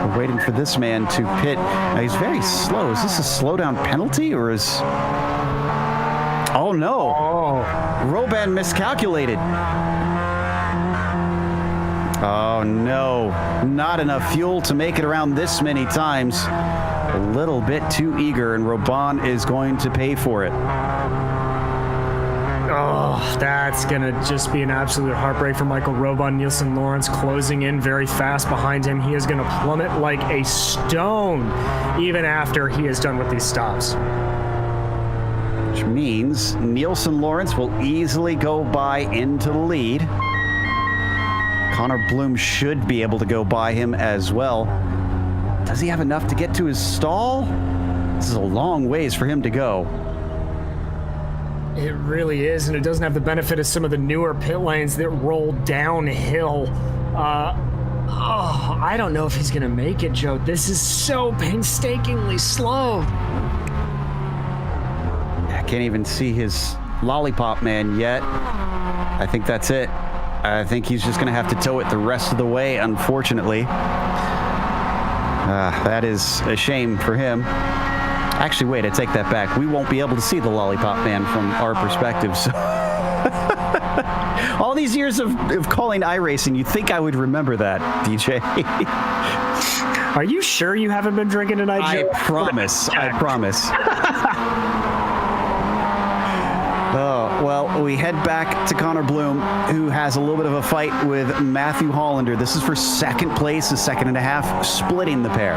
We're waiting for this man to pit. Now, he's very slow. Is this a slowdown penalty or is... Oh, no. Oh. Roban miscalculated. Oh, no. Not enough fuel to make it around this many times. A little bit too eager, and Roban is going to pay for it. Oh, that's going to just be an absolute heartbreak for Michael Roban. Nielsen Lawrence closing in very fast behind him. He is going to plummet like a stone even after he is done with these stops. Which means Nielsen Lawrence will easily go by into the lead. Connor Bloom should be able to go by him as well. Does he have enough to get to his stall? This is a long ways for him to go. It really is, and it doesn't have the benefit of some of the newer pit lanes that roll downhill. I don't know if he's going to make it, Joe. This is so painstakingly slow. I can't even see his lollipop man yet. I think that's it. I think he's just going to have to tow it the rest of the way, unfortunately. That is a shame for him. Actually, wait, I take that back. We won't be able to see the lollipop man from our perspective. So all these years of calling iRacing, you'd think I would remember that, DJ. Are you sure you haven't been drinking tonight, Joe? I promise. I promise. Oh, well, we head back to Connor Bloom, who has a little bit of a fight with Matthew Hollander. This is for second place, a second and a half, splitting the pair.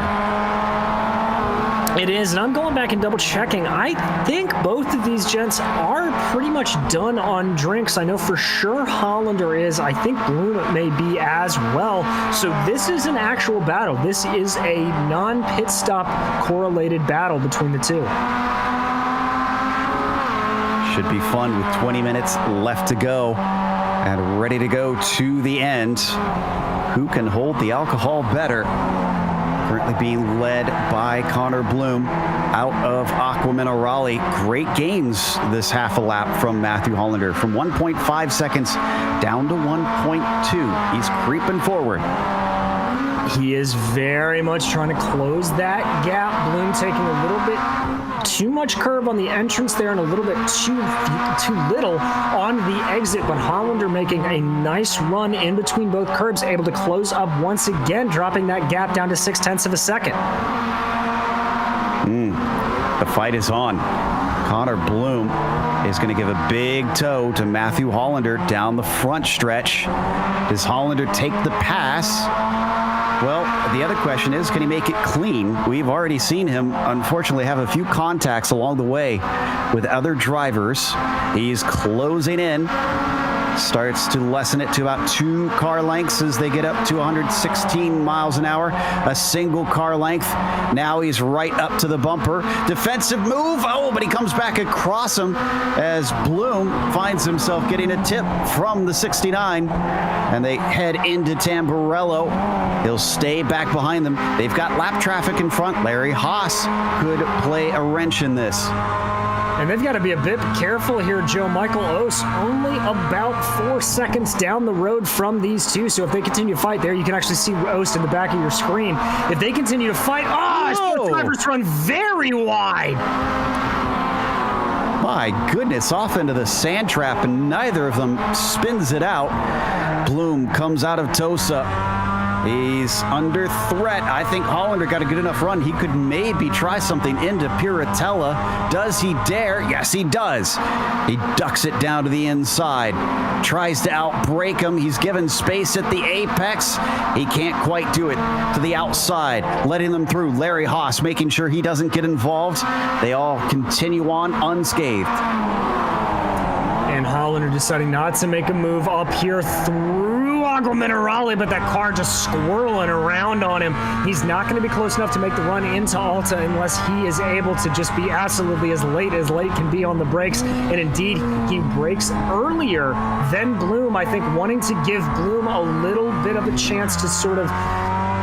It is, and I'm going back and double checking. I think both of these gents are pretty much done on drinks. I know for sure Hollander is. I think Bloom may be as well. So this is an actual battle. This is a non-pit stop correlated battle between the two. Should be fun with 20 minutes left to go and ready to go to the end. Who can hold the alcohol better? Currently being led by Connor Bloom out of Aqua Minerale. Great gains this half a lap from Matthew Hollander, from 1.5 seconds down to 1.2. He's creeping forward. He is very much trying to close that gap. Bloom taking a little bit too much curve on the entrance there and a little bit too little on the exit, but Hollander making a nice run in between both curbs, able to close up once again, dropping that gap down to 0.6 of a second. The fight is on. Connor Bloom is going to give a big tow to Matthew Hollander down the front stretch. Does Hollander take the pass? Well, the other question is, can he make it clean? We've already seen him, unfortunately, have a few contacts along the way with other drivers. He's closing in, starts to lessen it to about 2 car lengths as they get up to 116 miles an hour, a single car length. Now he's right up to the bumper. Defensive move. Oh, but he comes back across him as Bloom finds himself getting a tip from the 69, and they head into Tamburello. He'll stay back behind them. They've got lap traffic in front. Larry Haas could play a wrench in this. And they've got to be a bit careful here, Joe. Michael Ost only about 4 seconds down the road from these two. So if they continue to fight there, you can actually see Ost in the back of your screen. If they continue to fight, both drivers run very wide. My goodness, off into the sand trap, and neither of them spins it out. Bloom comes out of Tosa. He's under threat. I think Hollander got a good enough run. He could maybe try something into Piratella. Does he dare? Yes, he does. He ducks it down to the inside. Tries to outbrake him. He's given space at the apex. He can't quite do it to the outside, letting them through. Larry Haas making sure he doesn't get involved. They all continue on unscathed. And Hollander deciding not to make a move up here through Agua Minerale, but that car just squirreling around on him. He's not going to be close enough to make the run into Alta unless he is able to just be absolutely as late can be on the brakes. And indeed, he brakes earlier than Bloom, I think, wanting to give Bloom a little bit of a chance to sort of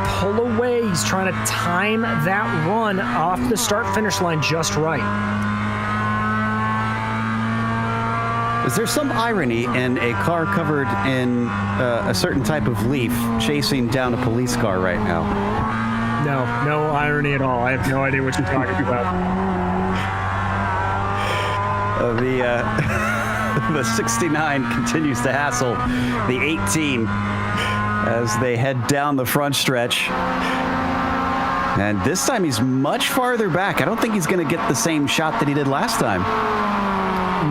pull away. He's trying to time that run off the start-finish line just right. Is there some irony in a car covered in a certain type of leaf chasing down a police car right now? No irony at all. I have no idea what you're talking about. The 69 continues to hassle the 18 as they head down the front stretch. And this time he's much farther back. I don't think he's going to get the same shot that he did last time.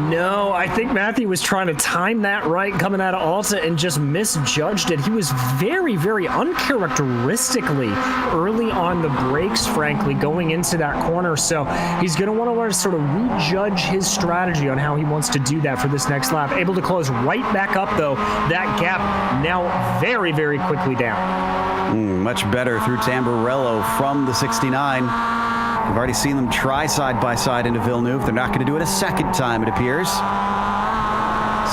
No, I think Matthew was trying to time that right coming out of Alta and just misjudged it. He was very, very uncharacteristically early on the brakes, frankly, going into that corner. So he's going to want to learn to sort of rejudge his strategy on how he wants to do that for this next lap. Able to close right back up, though. That gap now very, very quickly down. Much better through Tamburello from the 69. We've already seen them try side by side into Villeneuve. They're not going to do it a second time, it appears.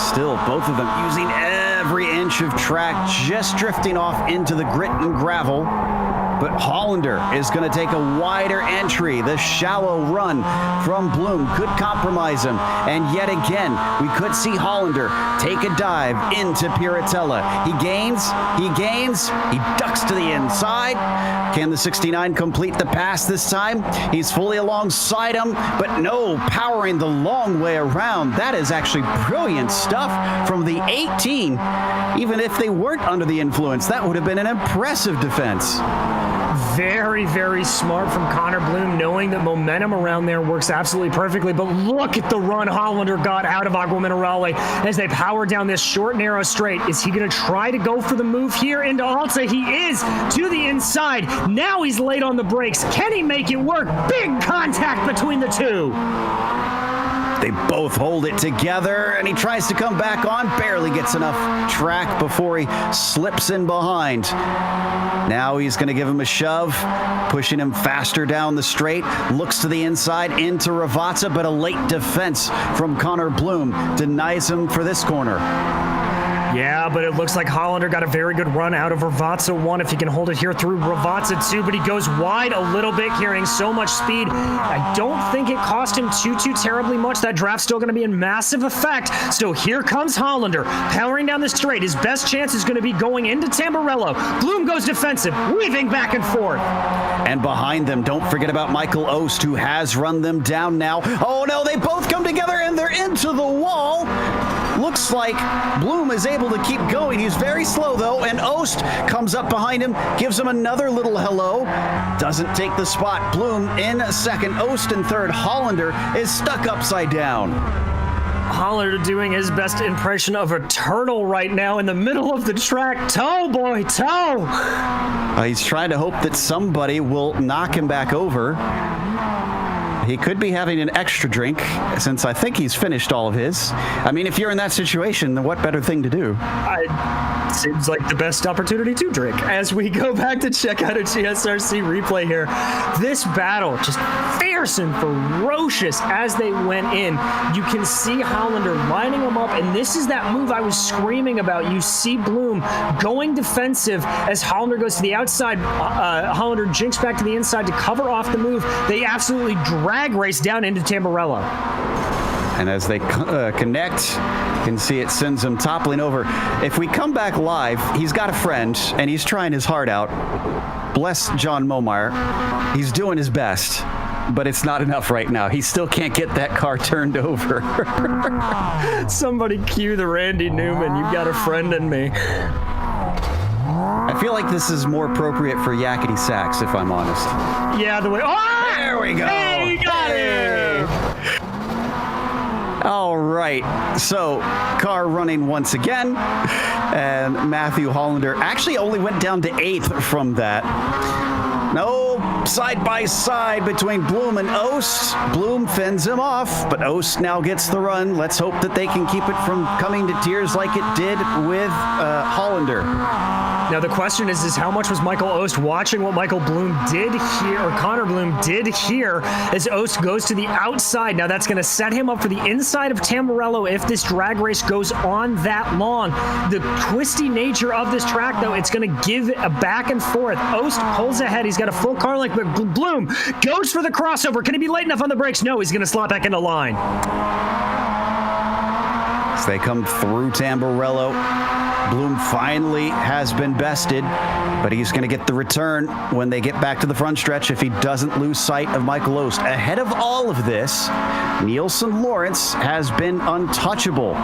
Still, both of them using every inch of track, just drifting off into the grit and gravel. But Hollander is going to take a wider entry. The shallow run from Bloom could compromise him. And yet again, we could see Hollander take a dive into Piratella. He gains, he ducks to the inside. Can the 69 complete the pass this time? He's fully alongside him, but no, powering the long way around. That is actually brilliant stuff from the 18. Even if they weren't under the influence, that would have been an impressive defense. Very, very smart from Connor Bloom, knowing that momentum around there works absolutely perfectly. But look at the run Hollander got out of Agua Minerale as they power down this short, narrow straight. Is he going to try to go for the move here into Alta? He is to the inside. Now he's late on the brakes. Can he make it work? Big contact between the two. They both hold it together, and he tries to come back on, barely gets enough track before he slips in behind. Now he's going to give him a shove, pushing him faster down the straight, looks to the inside into Ravazza, but a late defense from Connor Bloom denies him for this corner. Yeah, but it looks like Hollander got a very good run out of Ravazza 1 if he can hold it here through Ravazza 2, but he goes wide a little bit, carrying so much speed. I don't think it cost him too terribly much. That draft's still going to be in massive effect. So here comes Hollander, powering down the straight. His best chance is going to be going into Tamburello. Bloom goes defensive, weaving back and forth. And behind them, don't forget about Michael Ost, who has run them down now. Oh no, they both come together and they're into the wall. Looks like Bloom is able to keep going. He's very slow, though, and Ost comes up behind him, gives him another little hello. Doesn't take the spot. Bloom in second, Ost in third. Hollander is stuck upside down. Hollander doing his best impression of a turtle right now in the middle of the track. Toe, boy, toe! He's trying to hope that somebody will knock him back over. He could be having an extra drink, since I think he's finished all of his. I mean, if you're in that situation, then what better thing to do? Seems like the best opportunity to drink. As we go back to check out a GSRC replay here, this battle just fierce and ferocious as they went in. You can see Hollander lining them up, and this is that move I was screaming about. You see Bloom going defensive as Hollander goes to the outside. Hollander jinks back to the inside to cover off the move. They absolutely drag race down into Tamburello. And as they connect, you can see it sends him toppling over. If we come back live, he's got a friend, and he's trying his heart out. Bless John Momeyer. He's doing his best, but it's not enough right now. He still can't get that car turned over. Somebody cue the Randy Newman. You've got a friend in me. I feel like this is more appropriate for Yakety Sax, if I'm honest. Yeah, the way. Oh! There we go. Hey, you got him! All right, so car running once again, and Matthew Hollander actually only went down to 8th from that. No side by side between Bloom and Ost. Bloom fends him off, but Ost now gets the run. Let's hope that they can keep it from coming to tears like it did with Hollander. Now the question is how much was Michael Ost watching what Michael Bloom did here, or Connor Bloom did here, as Ost goes to the outside. Now that's going to set him up for the inside of Tamburello if this drag race goes on that long. The twisty nature of this track, though, it's going to give a back and forth. Ost pulls ahead. He's got a full car like Bloom goes for the crossover. Can he be late enough on the brakes? No, he's going to slot back into line. As they come through Tamburello, Bloom finally has been bested, but he's going to get the return when they get back to the front stretch if he doesn't lose sight of Michael Ost. Ahead of all of this, Nielsen Lawrence has been untouchable.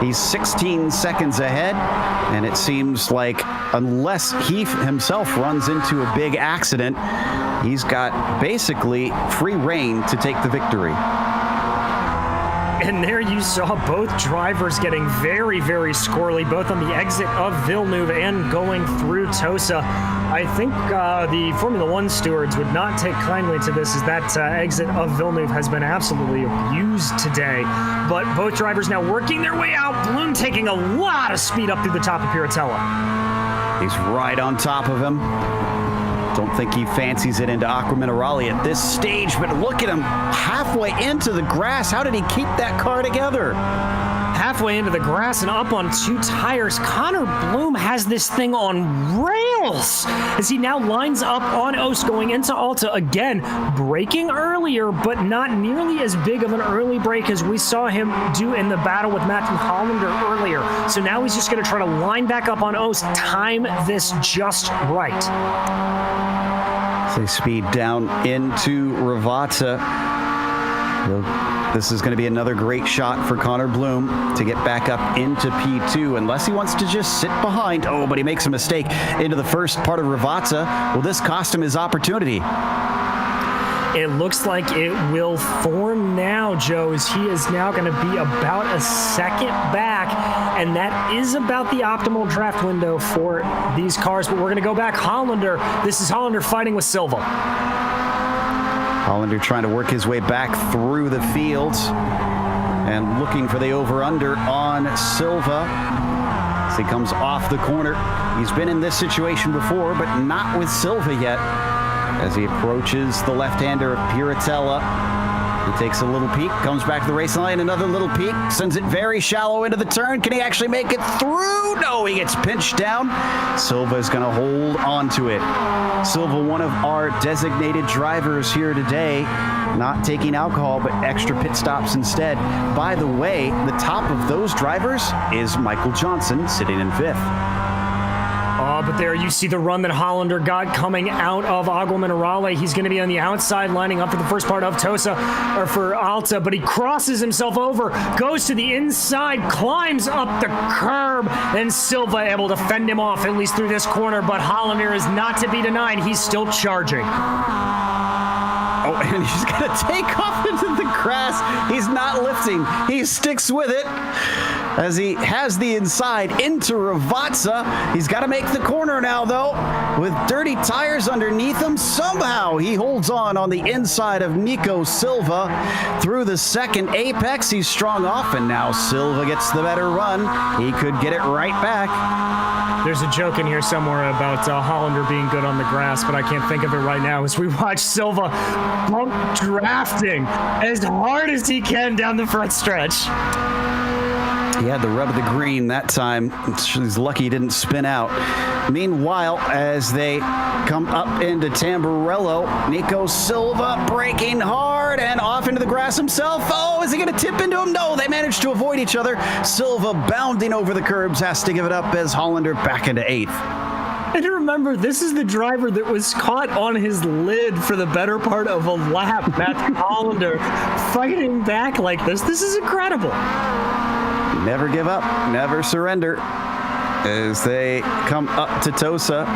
He's 16 seconds ahead, and it seems like unless he himself runs into a big accident, he's got basically free reign to take the victory. And there you saw both drivers getting very, very squirrely, both on the exit of Villeneuve and going through Tosa. I think the Formula One stewards would not take kindly to this, as that exit of Villeneuve has been absolutely abused today. But both drivers now working their way out. Bloom taking a lot of speed up through the top of Piratella. He's right on top of him. Don't think he fancies it into Aqua Minerale at this stage, but look at him halfway into the grass. How did he keep that car together? Halfway into the grass and up on 2 tires, Connor Bloom has this thing on rails as he now lines up on Ost going into Alta again, braking earlier, but not nearly as big of an early break as we saw him do in the battle with Matthew Hollander earlier. So now he's just going to try to line back up on Ost, time this just right. They speed down into Ravata. This is going to be another great shot for Connor Bloom to get back up into P2, unless he wants to just sit behind. Oh, but he makes a mistake into the first part of Ravata. Will this cost him his opportunity? It looks like it will form now, Joe, as he is now going to be about a second back, and that is about the optimal draft window for these cars. But we're going to go back. Hollander, this is Hollander fighting with Silva. Hollander trying to work his way back through the field and looking for the over-under on Silva as he comes off the corner. He's been in this situation before, but not with Silva yet. As he approaches the left-hander of Piratella, he takes a little peek, comes back to the racing line, another little peek, sends it very shallow into the turn. Can he actually make it through? No, he gets pinched down. Silva is going to hold on to it. Silva, one of our designated drivers here today, not taking alcohol, but extra pit stops instead. By the way, the top of those drivers is Michael Johnson, sitting in 5th. But there you see the run that Hollander got coming out of Agua Minerale. He's going to be on the outside lining up for the first part of Tosa, or for Alta, but he crosses himself over, goes to the inside, climbs up the curb, and Silva able to fend him off, at least through this corner, but Hollander is not to be denied. He's still charging. Oh, and he's going to take off into the grass. He's not lifting. He sticks with it as he has the inside into Ravazza. He's got to make the corner now, though, with dirty tires underneath him. Somehow he holds on the inside of Nico Silva through the second apex. He's strong off, and now Silva gets the better run. He could get it right back. There's a joke in here somewhere about Hollander being good on the grass, but I can't think of it right now as we watch Silva bump drafting as hard as he can down the front stretch. He had the rub of the green that time. He's lucky he didn't spin out. Meanwhile, as they come up into Tamburello, Nico Silva braking hard. hard and off into the grass himself. Oh, is he going to tip into him? No, they managed to avoid each other. Silva bounding over the curbs has to give it up as Hollander back into 8th. And remember, this is the driver that was caught on his lid for the better part of a lap. Matthew Hollander fighting back like this. This is incredible. Never give up, never surrender as they come up to Tosa.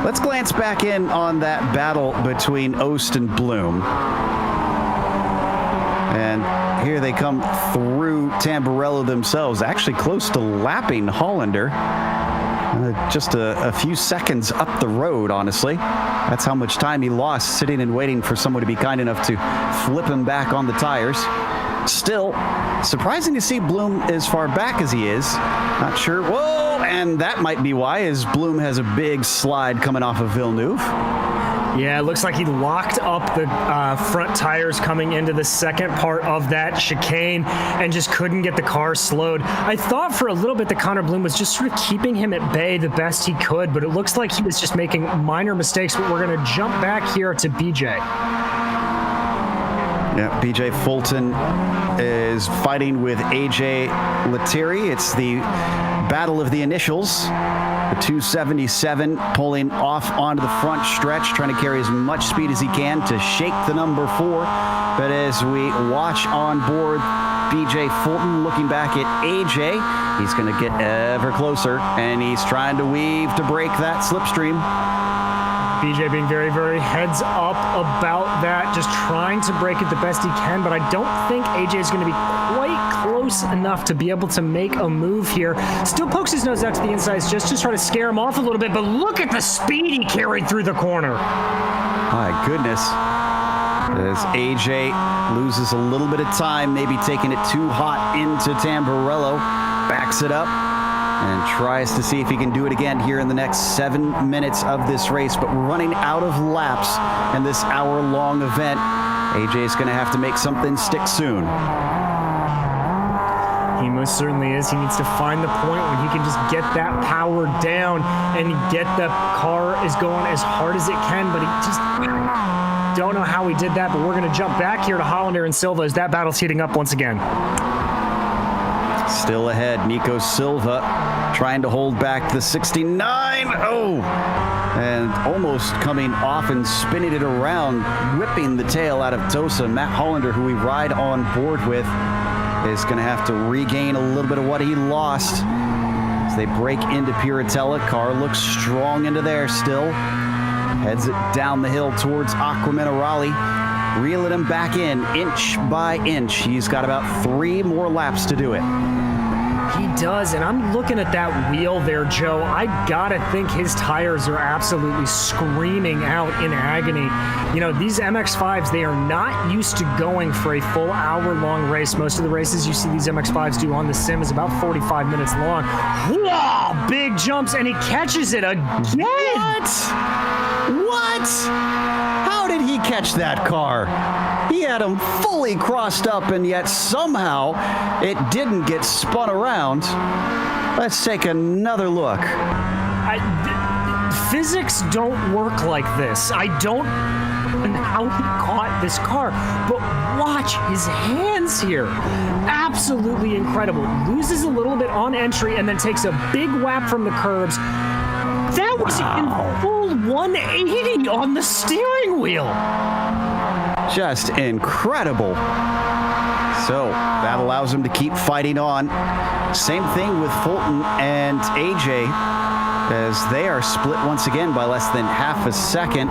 Let's glance back in on that battle between Ost and Bloom. And here they come through Tamburello themselves, actually close to lapping Hollander. Just a few seconds up the road, honestly. That's how much time he lost sitting and waiting for someone to be kind enough to flip him back on the tires. Still, surprising to see Bloom as far back as he is. Not sure. Whoa! And that might be why, as Bloom has a big slide coming off of Villeneuve. Yeah, it looks like he locked up the front tires coming into the second part of that chicane and just couldn't get the car slowed. I thought for a little bit that Connor Bloom was just sort of keeping him at bay the best he could, but it looks like he was just making minor mistakes. But we're going to jump back here to BJ. Yeah, BJ Fulton is fighting with AJ Lettieri. It's the battle of the initials. The 277 pulling off onto the front stretch, trying to carry as much speed as he can to shake the number 4. But as we watch on board BJ Fulton looking back at AJ, he's going to get ever closer, and he's trying to weave to break that slipstream. BJ being very, very heads up about that, just trying to break it the best he can, but I don't think AJ is going to be quite close enough to be able to make a move here. Still pokes his nose out to the insides just to try to scare him off a little bit, but look at the speed he carried through the corner. My goodness. As AJ loses a little bit of time, maybe taking it too hot into Tamburello, backs it up, and tries to see if he can do it again here in the next 7 minutes of this race. But running out of laps in this hour-long event, AJ is going to have to make something stick soon. He most certainly is. He needs to find the point when he can just get that power down and get the car is going as hard as it can, but he just don't know how he did that. But we're going to jump back here to Hollander and Silva as that battle's heating up once again. Still ahead, Nico Silva trying to hold back the 69. Oh! And almost coming off and spinning it around, whipping the tail out of Tosa. Matt Hollander, who we ride on board with, is going to have to regain a little bit of what he lost as they break into Piratella. Car looks strong into there still. Heads it down the hill towards Aqua Minerale. Reeling him back in inch by inch. He's got about 3 more laps to do it. He does, and I'm looking at that wheel there, Joe. I gotta think his tires are absolutely screaming out in agony. You know, these MX-5s, they are not used to going for a full hour-long race. Most of the races you see these MX-5s do on the sim is about 45 minutes long. Whoa! Big jumps, and he catches it again! What? How did he catch that car? He had him fully crossed up, and yet somehow it didn't get spun around. Let's take another look. Physics don't work like this. I don't know how he caught this car, but watch his hands here. Absolutely incredible. Loses a little bit on entry and then takes a big whap from the curbs. That was in full 180 on the steering wheel. Just incredible. So that allows him to keep fighting on. Same thing with Fulton and AJ, as they are split once again by less than half a second.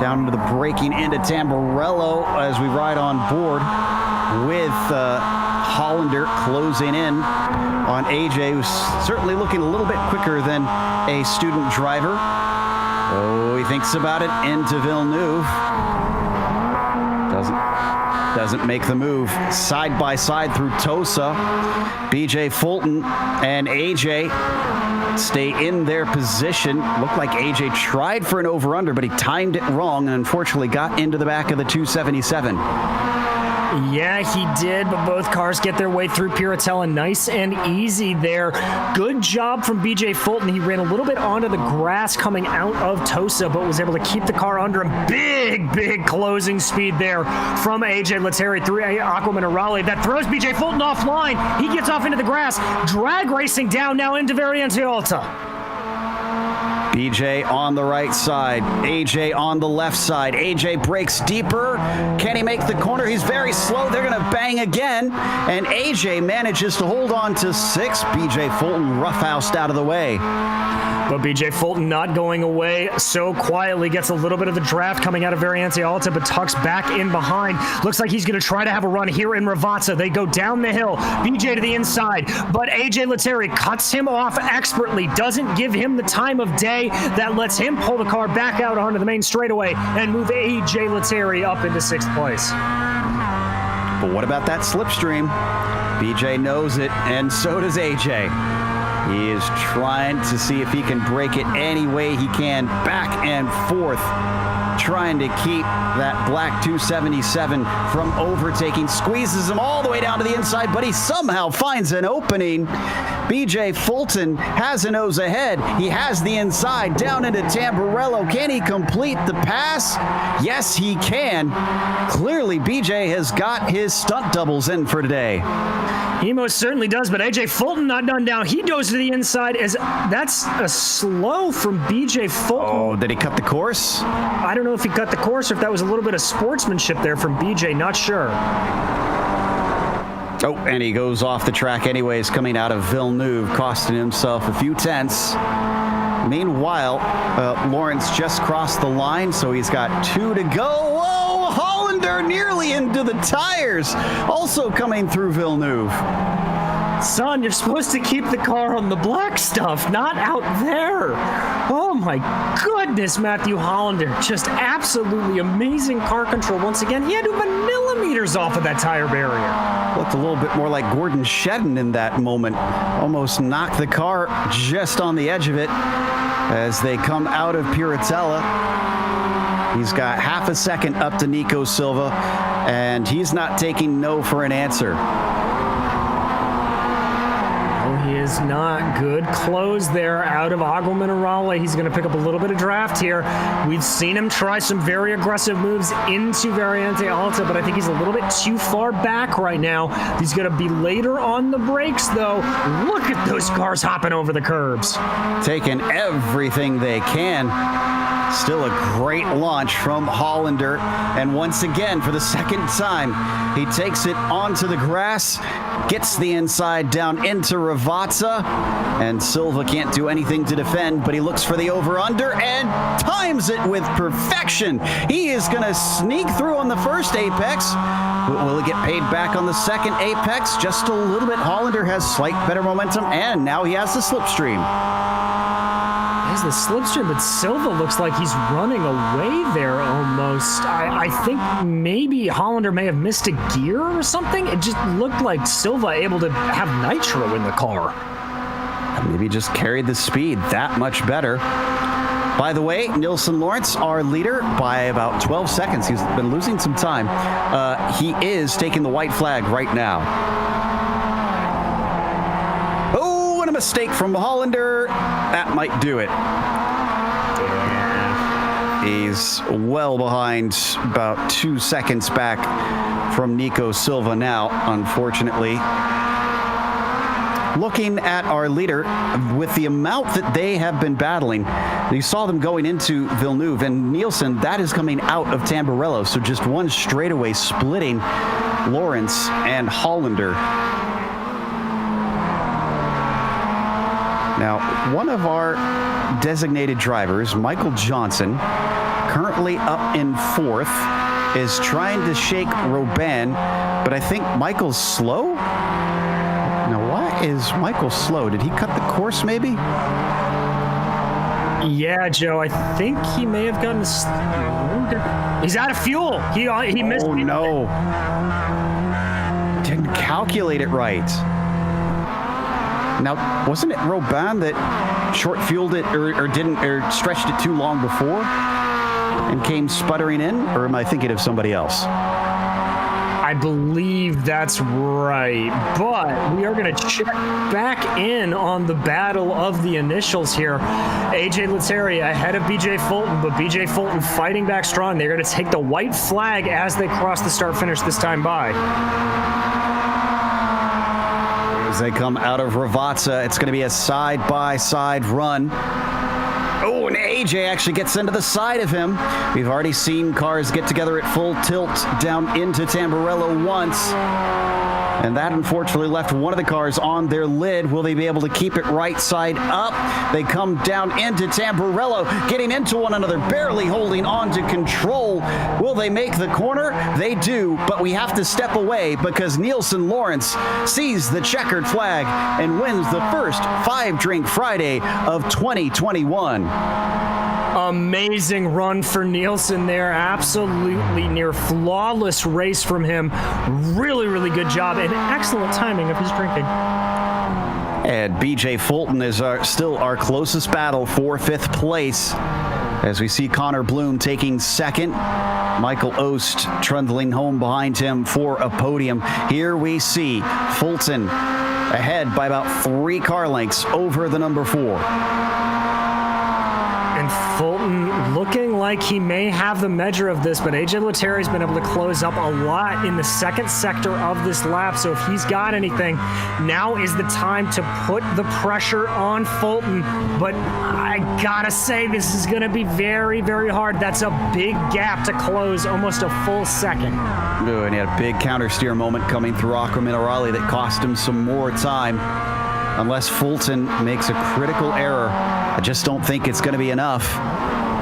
Down into the braking into Tamburello as we ride on board with Hollander closing in on AJ, who's certainly looking a little bit quicker than a student driver. Oh, he thinks about it into Villeneuve. Doesn't make the move. Side by side through Tosa. BJ Fulton and AJ stay in their position. Looked like AJ tried for an over-under, but he timed it wrong and unfortunately got into the back of the 277. Yeah, he did, but both cars get their way through Piratella nice and easy there. Good job from BJ Fulton. He ran a little bit onto the grass coming out of Tosa, but was able to keep the car under him. Big closing speed there from AJ Lettieri through Aqua Minerale. That throws BJ Fulton offline. He gets off into the grass. Drag racing down now into Variante Alta. BJ on the right side, AJ on the left side. AJ breaks deeper. Can he make the corner? He's very slow. They're going to bang again. And AJ manages to hold on to 6. BJ Fulton roughhoused out of the way. But BJ Fulton not going away so quietly. Gets a little bit of the draft coming out of Variante Alta, but tucks back in behind. Looks like he's going to try to have a run here in Ravazza. They go down the hill. BJ to the inside, but AJ Lettieri cuts him off expertly. Doesn't give him the time of day that lets him pull the car back out onto the main straightaway and move AJ Lettieri up into 6th place. But what about that slipstream? BJ knows it, and so does AJ. He is trying to see if he can break it any way he can, back and forth, trying to keep that black 277 from overtaking. Squeezes him all the way down to the inside, but he somehow finds an opening. BJ Fulton has a nose ahead. He has the inside down into Tamburello. Can he complete the pass? Yes, he can. Clearly, BJ has got his stunt doubles in for today. He most certainly does, but AJ Fulton not done down. He goes to the inside. That's a slow from BJ Fulton. Oh, did he cut the course? I don't know if he cut the course or if that was a little bit of sportsmanship there from BJ. Not sure. Oh, and he goes off the track anyways, coming out of Villeneuve, costing himself a few tenths. Meanwhile, Lawrence just crossed the line, so he's got 2 to go. Whoa, Hollander nearly into the tires, also coming through Villeneuve. Son, you're supposed to keep the car on the black stuff, not out there. Oh my goodness, Matthew Hollander. Just absolutely amazing car control once again. He had to have been millimeters off of that tire barrier. Looked a little bit more like Gordon Shedden in that moment. Almost knocked the car just on the edge of it as they come out of Piratella. He's got half a second up to Nico Silva, and he's not taking no for an answer. He is not. Good close there out of Agua Minerale. He's going to pick up a little bit of draft here. We've seen him try some very aggressive moves into Variante Alta, but I think he's a little bit too far back right now. He's going to be later on the brakes, though. Look at those cars hopping over the curbs. Taking everything they can. Still a great launch from Hollander. And once again, for the second time, he takes it onto the grass, gets the inside down into Ravazza, and Silva can't do anything to defend, but he looks for the over-under and times it with perfection. He is going to sneak through on the first apex, but will he get paid back on the second apex? Just a little bit. Hollander has slight better momentum, and now he has the slipstream. Has the slipstream, but Silva looks like he's running away there almost. I think maybe Hollander may have missed a gear or something. It just looked like Silva able to have nitro in the car. Maybe just carried the speed that much better. By the way, Nilson Lawrence, our leader, by about 12 seconds. He's been losing some time. He is taking the white flag right now. Oh, and a mistake from Hollander. That might do it. He's well behind, about 2 seconds back from Nico Silva now, unfortunately. Looking at our leader, with the amount that they have been battling, you saw them going into Villeneuve, and Nielsen, that is coming out of Tamburello, so just one straightaway splitting Lawrence and Hollander. Now, one of our designated drivers, Michael Johnson, currently up in 4th, is trying to shake Robin, but I think Michael's slow? Now, why is Michael slow? Did he cut the course, maybe? Yeah, Joe, I think he may have gotten he's out of fuel. He missed. Oh, no. Didn't calculate it right. Now, wasn't it Robin that short-fueled it or stretched it too long before and came sputtering in? Or am I thinking of somebody else? I I believe that's right. But we are going to check back in on the battle of the initials here. AJ Lettieri ahead of BJ Fulton, but BJ Fulton fighting back strong. They're going to take the white flag as they cross the start-finish this time by. As they come out of Ravazza, it's going to be a side-by-side run. Oh, and AJ actually gets into the side of him. We've already seen cars get together at full tilt down into Tamburello once. And that unfortunately left one of the cars on their lid. Will they be able to keep it right side up? They come down into Tamburello, getting into one another, barely holding on to control. Will they make the corner? They do, but we have to step away because Nielsen Lawrence sees the checkered flag and wins the first 5-Drink Friday of 2021. Amazing run for Nielsen there. Absolutely near flawless race from him. Really, really good job and excellent timing of his drinking. And BJ Fulton is still our closest battle for 5th place. As we see Connor Bloom taking 2nd. Michael Ost trundling home behind him for a podium. Here we see Fulton ahead by about 3 car lengths over the number 4. And Fulton looking like he may have the measure of this, but AJ Lettieri's been able to close up a lot in the 2nd sector of this lap. So if he's got anything, now is the time to put the pressure on Fulton. But I gotta say, this is gonna be very, very hard. That's a big gap to close, almost a full second. Oh, and he had a big counter steer moment coming through Aqua Minerale that cost him some more time. Unless Fulton makes a critical error, I just don't think it's going to be enough.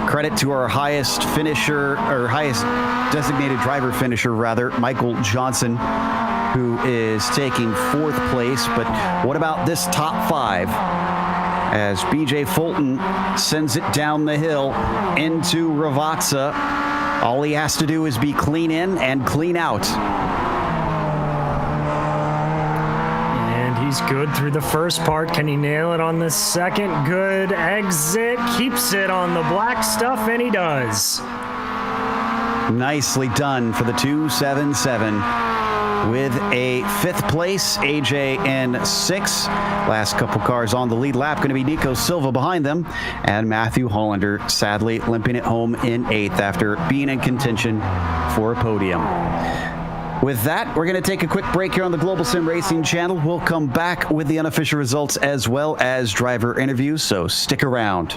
Credit to our highest finisher, or highest designated driver finisher, rather, Michael Johnson, who is taking 4th place. But what about this top 5? As BJ Fulton sends it down the hill into Ravazza, all he has to do is be clean in and clean out. He's good through the first part. Can he nail it on the second? Good exit. Keeps it on the black stuff, and he does. Nicely done for the 277. With a 5th place, AJ in 6th. Last couple cars on the lead lap going to be Nico Silva behind them. And Matthew Hollander sadly limping it home in 8th after being in contention for a podium. With that, we're going to take a quick break here on the Global SimRacing Channel. We'll come back with the unofficial results as well as driver interviews, so stick around.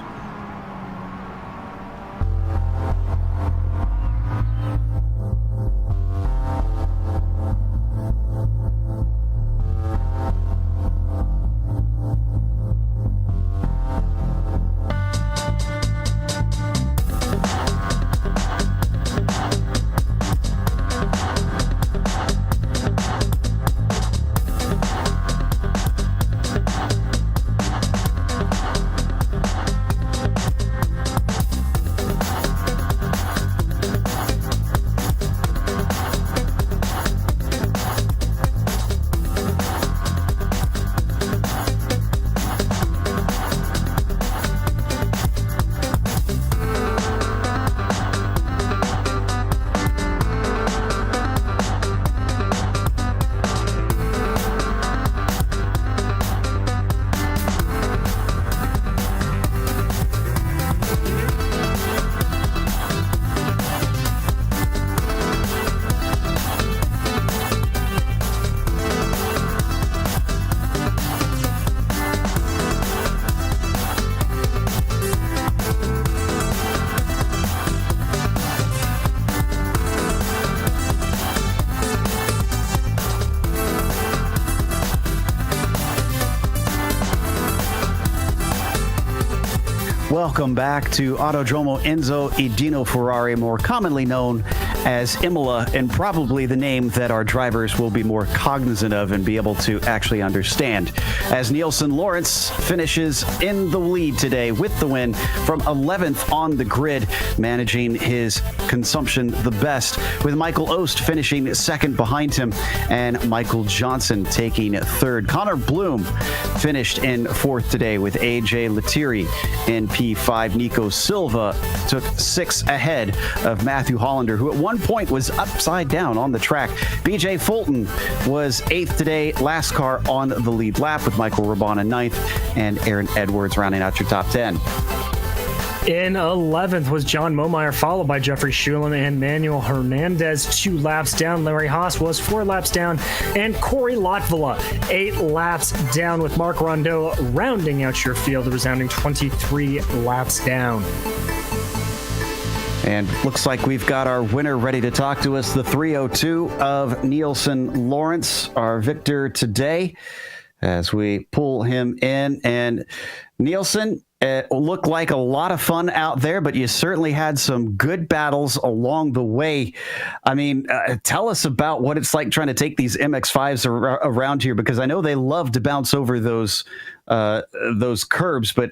Welcome back to Autodromo Enzo e Dino Ferrari, more commonly known as Imola, and probably the name that our drivers will be more cognizant of and be able to actually understand. As Nielsen Lawrence finishes in the lead today with the win from 11th on the grid, managing his consumption the best, with Michael Ost finishing second behind him and Michael Johnson taking third. Connor Bloom finished in fourth today with AJ Lettieri in P5. Nico Silva took 6 ahead of Matthew Hollander, who at one one point was upside down on the track. BJ Fulton was 8th today, last car on the lead lap, with Michael Raban in 9th and Aaron Edwards rounding out your top 10. In 11th was John Momeyer, followed by Jeffrey Schulam and Manuel Hernandez, 2 laps down. Larry Haas was 4 laps down, and Corey Lotvilla 8 laps down, with Mark Rondeau rounding out your field, a resounding 23 laps down. And looks like we've got our winner ready to talk to us, the 302 of Nielsen Lawrence, our victor today, as we pull him in. And Nielsen, it looked like a lot of fun out there, but you certainly had some good battles along the way. I mean, tell us about what it's like trying to take these MX-5s around here, because I know they love to bounce over those curbs, but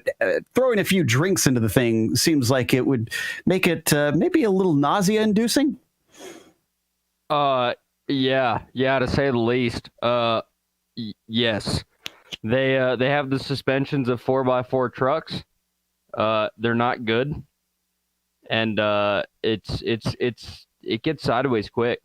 throwing a few drinks into the thing seems like it would make it maybe a little nausea-inducing. Yeah, to say the least. Yes. They have the suspensions of 4x4 trucks. They're not good, and it gets sideways quick.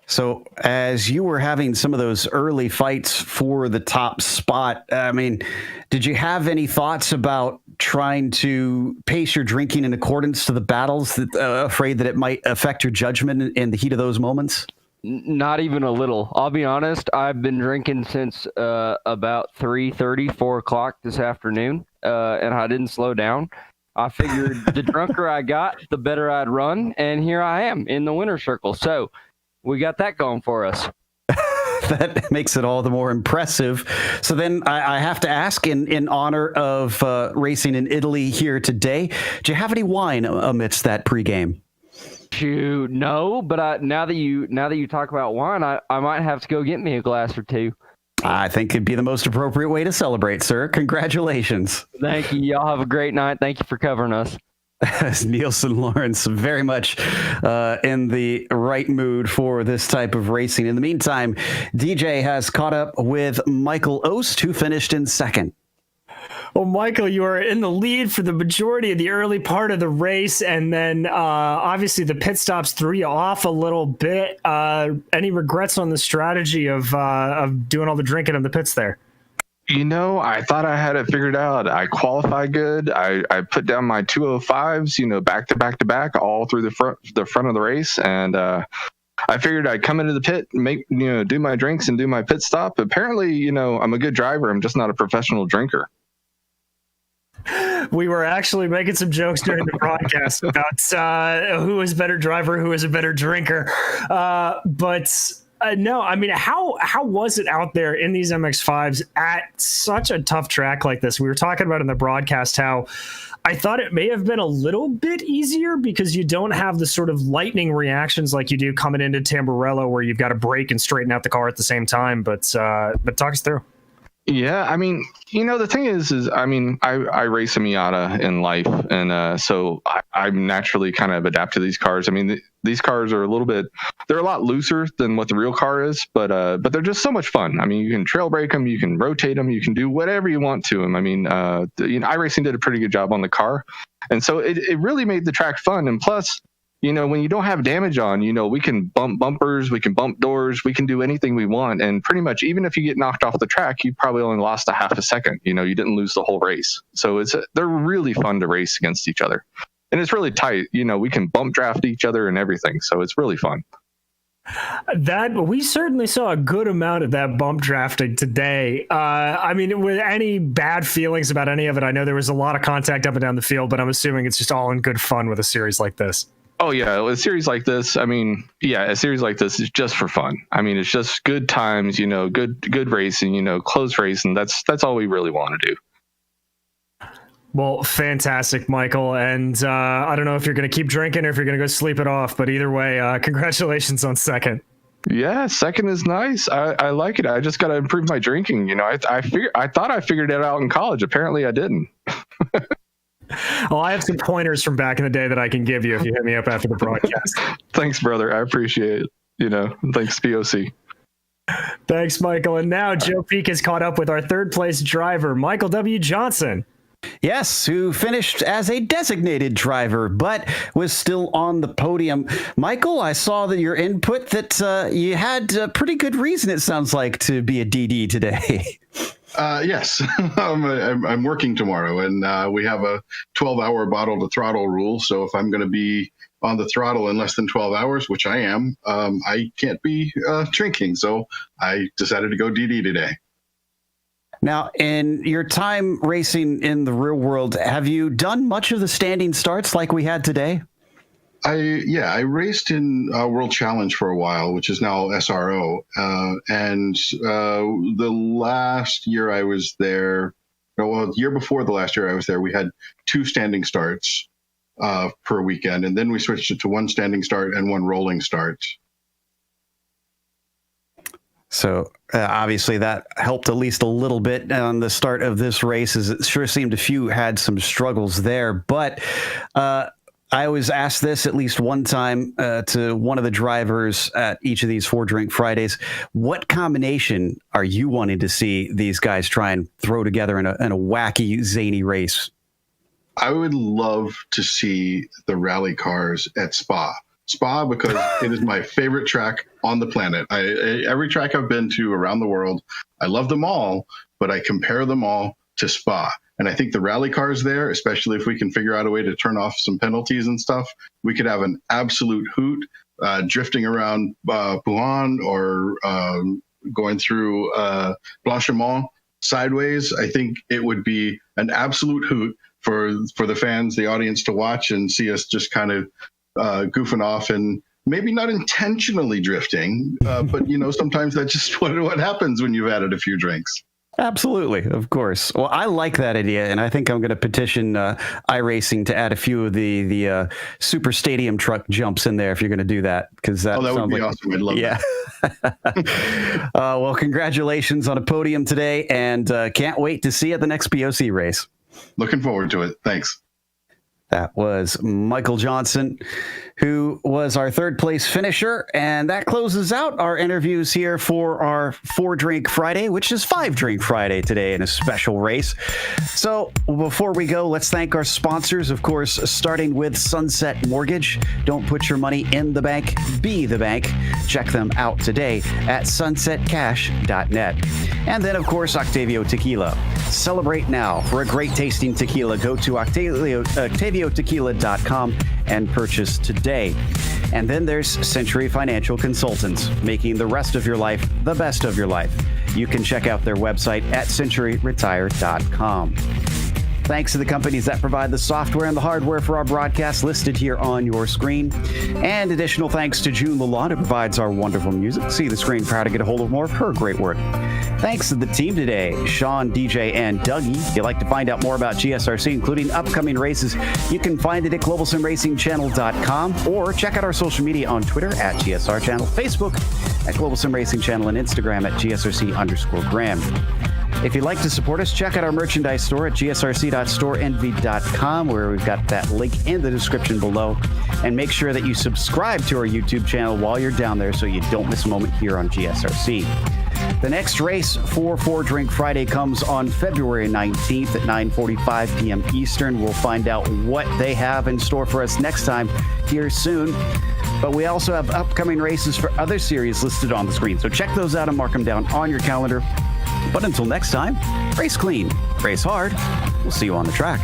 So, as you were having some of those early fights for the top spot, I mean, did you have any thoughts about trying to pace your drinking in accordance to the battles, afraid that it might affect your judgment in the heat of those moments? Not even a little. I'll be honest. I've been drinking since about 3:30, 4 o'clock this afternoon, and I didn't slow down. I figured the drunker I got, the better I'd run, and here I am in the winner's circle. So we got that going for us. That makes it all the more impressive. So then I have to ask, in honor of racing in Italy here today, do you have any wine amidst that pregame? Shoot, no, but now that you talk about wine, I might have to go get me a glass or two. I think it'd be the most appropriate way to celebrate, sir. Congratulations. Thank you. Y'all have a great night. Thank you for covering us. Nielsen Lawrence, very much in the right mood for this type of racing. In the meantime, DJ has caught up with Michael Ost, who finished in 2nd. Well, Michael, you are in the lead for the majority of the early part of the race, and then obviously the pit stops threw you off a little bit. Any regrets on the strategy of doing all the drinking in the pits there? You know, I thought I had it figured out. I qualified good. I put down my 205s, back to back to back, all through the front of the race, and I figured I'd come into the pit, do my drinks and do my pit stop. Apparently, I'm a good driver. I'm just not a professional drinker. We were actually making some jokes during the broadcast about who is a better driver, who is a better drinker. No, I mean, how was it out there in these MX-5s at such a tough track like this? We were talking about in the broadcast how I thought it may have been a little bit easier because you don't have the sort of lightning reactions like you do coming into Tamburello, where you've got to brake and straighten out the car at the same time. But talk us through. Yeah, I mean, the thing is I race a Miata in life, and so I'm naturally kind of adapt to these cars. I mean, these cars are they're a lot looser than what the real car is, but they're just so much fun. I mean, you can trail brake them, you can rotate them, you can do whatever you want to them. I mean, iRacing did a pretty good job on the car, and so it really made the track fun. And plus, when you don't have damage on, we can bump bumpers, we can bump doors, we can do anything we want. And pretty much, even if you get knocked off the track, you probably only lost a half a second. You didn't lose the whole race. So they're really fun to race against each other. And it's really tight. We can bump draft each other and everything. So it's really fun. That we certainly saw a good amount of that bump drafting today. I mean, with any bad feelings about any of it, I know there was a lot of contact up and down the field, but I'm assuming it's just all in good fun with a series like this. Oh yeah, a series like this. A series like this is just for fun. I mean, it's just good times. Good racing. Close racing. That's all we really want to do. Well, fantastic, Michael. And I don't know if you're going to keep drinking or if you're going to go sleep it off. But either way, congratulations on 2nd. Yeah, 2nd is nice. I like it. I just got to improve my drinking. I thought I figured it out in college. Apparently, I didn't. Well, I have some pointers from back in the day that I can give you if you hit me up after the broadcast. Thanks, brother. I appreciate it. Thanks, POC. Thanks, Michael. And now Joe Peak has caught up with our 3rd place driver, Michael W. Johnson. Yes, who finished as a designated driver, but was still on the podium. Michael, I saw that your input that you had a pretty good reason, it sounds like, to be a DD today. Yes, I'm working tomorrow, and we have a 12-hour bottle to throttle rule. So if I'm going to be on the throttle in less than 12 hours, which I am, I can't be drinking. So I decided to go DD today. Now, in your time racing in the real world, have you done much of the standing starts like we had today? I raced in World Challenge for a while, which is now SRO. And the last year I was there, the year before the last year I was there, we had 2 standing starts per weekend. And then we switched it to 1 standing start and 1 rolling start. So obviously that helped at least a little bit on the start of this race, as it sure seemed a few had some struggles there. But I was asked this at least one time to one of the drivers at each of these 4 Drink Fridays. What combination are you wanting to see these guys try and throw together in a wacky, zany race? I would love to see the rally cars at Spa, because it is my favorite track on the planet. Every track I've been to around the world, I love them all, but I compare them all to Spa. And I think the rally cars there, especially if we can figure out a way to turn off some penalties and stuff, we could have an absolute hoot drifting around Buhan or going through Blanchiment sideways. I think it would be an absolute hoot for the fans, the audience to watch and see us just kind of goofing off and maybe not intentionally drifting, but sometimes that's just what happens when you've added a few drinks. Absolutely, of course. Well, I like that idea, and I think I'm going to petition iRacing to add a few of the super stadium truck jumps in there if you're going to do that, because that would be awesome. I'd love that. Well, congratulations on a podium today, and can't wait to see you at the next POC race. Looking forward to it. Thanks. That was Michael Johnson, who was our 3rd place finisher. And that closes out our interviews here for our 4 Drink Friday, which is 5 Drink Friday today in a special race. So before we go, let's thank our sponsors, of course, starting with Sunset Mortgage. Don't put your money in the bank, be the bank. Check them out today at sunsetcash.net. And then, of course, Octavio Tequila. Celebrate now. For a great tasting tequila, go to octaviotequila.com and purchase today. And then there's Century Financial Consultants, making the rest of your life the best of your life. You can check out their website at centuryretire.com. Thanks to the companies that provide the software and the hardware for our broadcast listed here on your screen. And additional thanks to June Lalonde, who provides our wonderful music. See the screen, proud to get a hold of more of her great work. Thanks to the team today, Sean, DJ, and Dougie. If you'd like to find out more about GSRC, including upcoming races, you can find it at globalsimracingchannel.com or check out our social media on Twitter at GSR Channel, Facebook at Global Sim Racing Channel, and Instagram at GSRC_Graham. If you'd like to support us, check out our merchandise store at gsrc.storeenvy.com, where we've got that link in the description below. And make sure that you subscribe to our YouTube channel while you're down there so you don't miss a moment here on GSRC. The next race for 4 Drink Friday comes on February 19th at 9:45 p.m. Eastern. We'll find out what they have in store for us next time here soon. But we also have upcoming races for other series listed on the screen. So check those out and mark them down on your calendar. But until next time, race clean, race hard. We'll see you on the track.